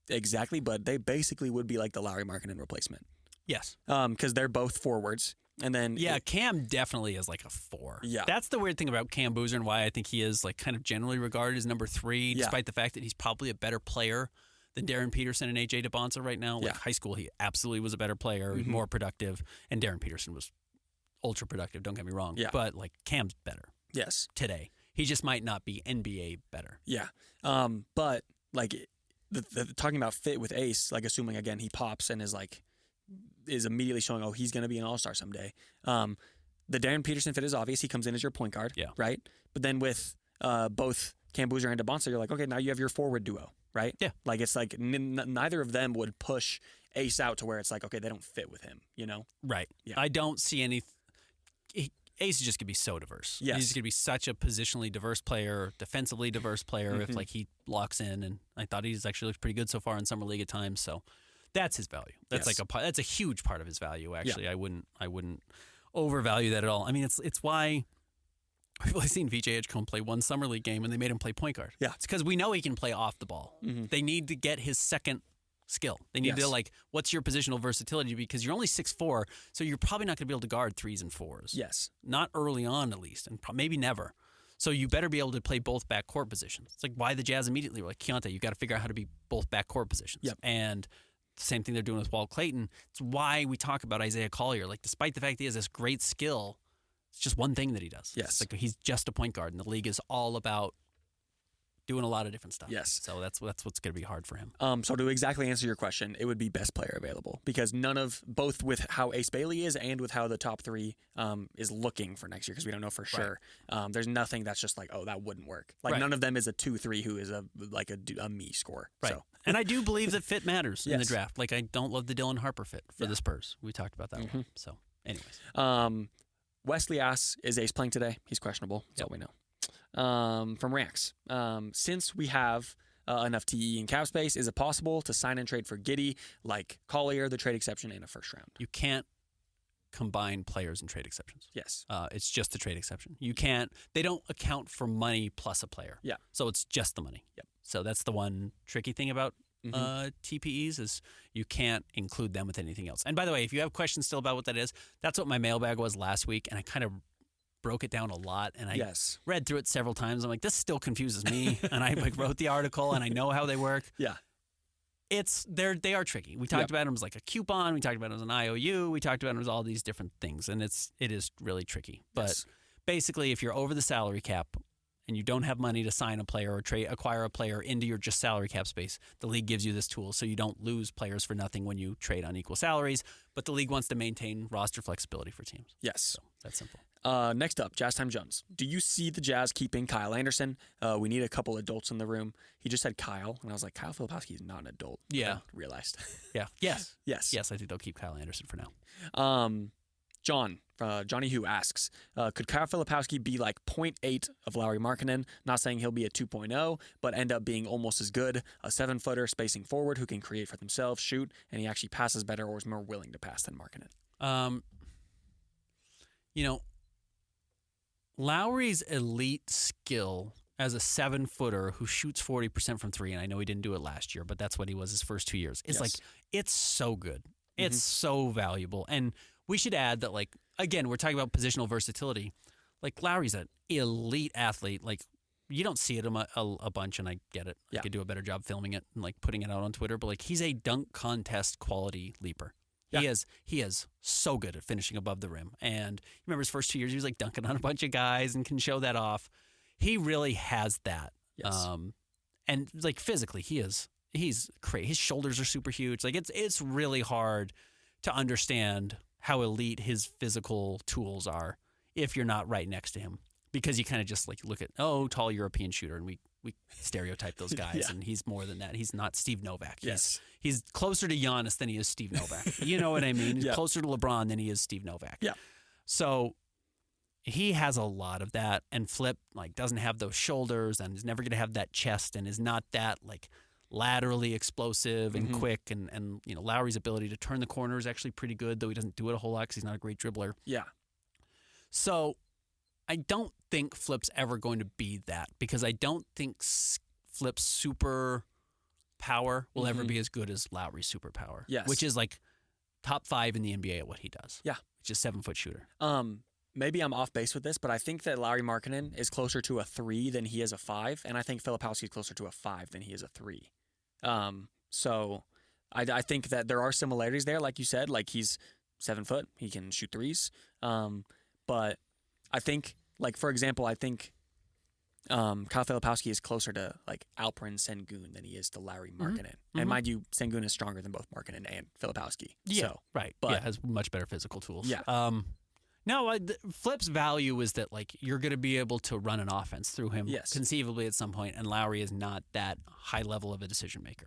exactly, but they basically would be like the Lauri Markkanen replacement. Yes. Because they're both forwards. And then Cam definitely is like a 4. Yeah. That's the weird thing about Cam Boozer and why I think he is like kind of generally regarded as number 3, despite the fact that he's probably a better player than Darren Peterson and AJ DeBonsa right now. Like high school, he absolutely was a better player, more productive, and Darren Peterson was ultra productive, don't get me wrong. Yeah. But like Cam's better. Yes. Today. He just might not be NBA better. Yeah. But like the talking about fit with Ace, like assuming again he pops and is immediately showing, oh, he's going to be an all-star someday. The Darren Peterson fit is obvious. He comes in as your point guard, right? But then with both Cam Boozer and DeBonsa, you're like, okay, now you have your forward duo, right? Yeah. Like, it's like neither of them would push Ace out to where it's like, okay, they don't fit with him, Right. Yeah. I don't see any... Ace is just going to be so diverse. Yes. He's going to be such a positionally diverse player, defensively diverse player if like he locks in. And I thought he's actually looked pretty good so far in Summer League at times. So that's his value. That's that's a huge part of his value, actually. Yeah. I wouldn't overvalue that at all. I mean, it's why we've only seen VJ Edgecombe play one Summer League game and they made him play point guard. Yeah. It's because we know he can play off the ball. Mm-hmm. They need to get his second skill. They need to what's your positional versatility, because you're only 6'4", so you're probably not going to be able to guard 3s and 4s. Yes. Not early on, at least, and maybe never. So you better be able to play both backcourt positions. It's like why the Jazz immediately were like, Keontae, you got to figure out how to be both backcourt positions. Yep. And the same thing they're doing with Walt Clayton. It's why we talk about Isaiah Collier. Like, despite the fact he has this great skill, It's just one thing that he does. Yes. It's like he's just a point guard, and the league is all about doing a lot of different stuff. Yes. So that's what's going to be hard for him. So to exactly answer your question, it would be best player available because both with how Ace Bailey is and with how the top three is looking for next year because we don't know for sure. There's nothing that's just like, oh, that wouldn't work. Like none of them is a 2-3 who is a me score. Right. So. And I do believe that fit matters in the draft. Like I don't love the Dylan Harper fit for the Spurs. We talked about that one. So anyways. Wesley asks, is Ace playing today? He's questionable. That's all we know. From Ranks. Since we have enough TE and cap space, is it possible to sign and trade for Giddey like Collier, the trade exception, and a first round? You can't combine players and trade exceptions. Yes. It's just the trade exception. You can't. They don't account for money plus a player. Yeah. So it's just the money. Yep. So that's the one tricky thing about TPEs is you can't include them with anything else. And by the way, if you have questions still about what that is, that's what my mailbag was last week, and I kind of broke it down a lot, and I read through it several times. I'm like, this still confuses me, and I wrote the article, and I know how they work. Yeah. They are tricky. We talked about them as like a coupon. We talked about them as an IOU. We talked about them as all these different things, and it is really tricky. But basically, if you're over the salary cap and you don't have money to sign a player or acquire a player into your just salary cap space, the league gives you this tool so you don't lose players for nothing when you trade on equal salaries. But the league wants to maintain roster flexibility for teams. Yes. So that's simple. Next up, Jazz Time Jones. Do you see the Jazz keeping Kyle Anderson? We need a couple adults in the room. He just said Kyle, and I was like, Kyle Filipowski is not an adult. Yeah. I realized. Yeah. Yes. Yes. Yes, I think they'll keep Kyle Anderson for now. Johnny Who asks, could Kyle Filipowski be like 0.8 of Lauri Markkanen? Not saying he'll be a 2.0, but end up being almost as good. A 7-footer spacing forward who can create for themselves, shoot, and he actually passes better or is more willing to pass than Markkanen. Lowry's elite skill as a 7-footer who shoots 40% from three, and I know he didn't do it last year, but that's what he was his first 2 years. It's like, it's so good. It's so valuable. And we should add that, like, again, we're talking about positional versatility. Like, Lowry's an elite athlete. Like, you don't see it a bunch, and I get it. I could do a better job filming it and, like, putting it out on Twitter, but, like, he's a dunk contest quality leaper. Yeah. He is so good at finishing above the rim. And you remember his first 2 years, he was like dunking on a bunch of guys and can show that off. He really has that. Yes. And like physically, he's great. His shoulders are super huge. Like it's really hard to understand how elite his physical tools are if you're not right next to him. Because you kind of just like look at, tall European shooter, and we stereotype those guys, and he's more than that. He's not Steve Novak. He's closer to Giannis than he is Steve Novak. You know what I mean? He's closer to LeBron than he is Steve Novak. Yeah. So he has a lot of that, and Flip like doesn't have those shoulders, and is never going to have that chest, and is not that like laterally explosive and quick, and Lowry's ability to turn the corner is actually pretty good, though he doesn't do it a whole lot because he's not a great dribbler. Yeah. So I don't think Flip's ever going to be that, because I don't think Flip's super power will ever be as good as Lowry's super power. Yes. Which is like top 5 in the NBA at what he does. Yeah. Just 7-foot shooter. Maybe I'm off base with this, but I think that Lauri Markkanen is closer to a 3 than he is a 5, and I think Filipowski is closer to a 5 than he is a 3. So I think that there are similarities there, like you said. Like, he's 7 foot, he can shoot threes. But I think, like, for example, I think Kyle Filipowski is closer to like Alperen Sengun than he is to Lauri Markkanen. And mind you, Sengun is stronger than both Markkanen and Filipowski. Yeah, so, right. But has much better physical tools. Yeah. No, Flip's value is that like you're going to be able to run an offense through him conceivably at some point, and Lowry is not that high level of a decision maker.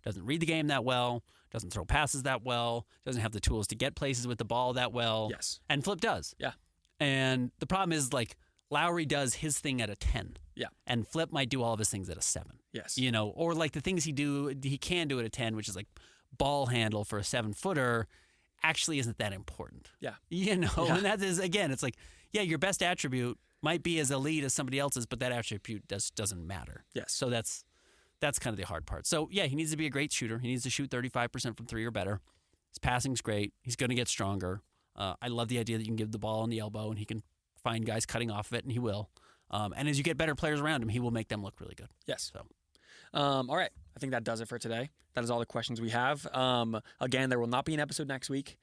Doesn't read the game that well, doesn't throw passes that well, doesn't have the tools to get places with the ball that well. Yes. And Flip does. Yeah. And the problem is like Lowry does his thing at a 10. Yeah. And Flip might do all of his things at a 7. Yes. Or like the things he can do at a 10, which is like ball handle for a 7-footer, actually isn't that important. Yeah. And that is, again, it's like, your best attribute might be as elite as somebody else's, but that attribute doesn't matter. Yes. So that's kind of the hard part. So, he needs to be a great shooter. He needs to shoot 35% from 3 or better. His passing's great. He's going to get stronger. I love the idea that you can give the ball on the elbow and he can find guys cutting off of it, and he will. And as you get better players around him, he will make them look really good. Yes. So, all right. I think that does it for today. That is all the questions we have. Again, there will not be an episode next week.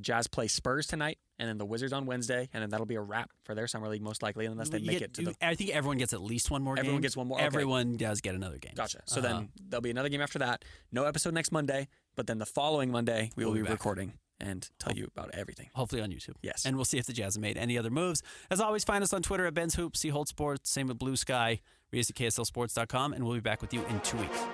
Jazz play Spurs tonight, and then the Wizards on Wednesday, and then that'll be a wrap for their summer league most likely, unless they make it to the. I think everyone gets at least one more game. Everyone gets one more. Okay. Everyone does get another game. Gotcha. So then there'll be another game after that. No episode next Monday, but then the following Monday we will be recording and tell you about everything. Hopefully on YouTube. Yes. And we'll see if the Jazz have made any other moves. As always, find us on Twitter at Ben's Hoop, see Holt Sports, same with Blue Sky, read us at KSLSports.com, and we'll be back with you in 2 weeks.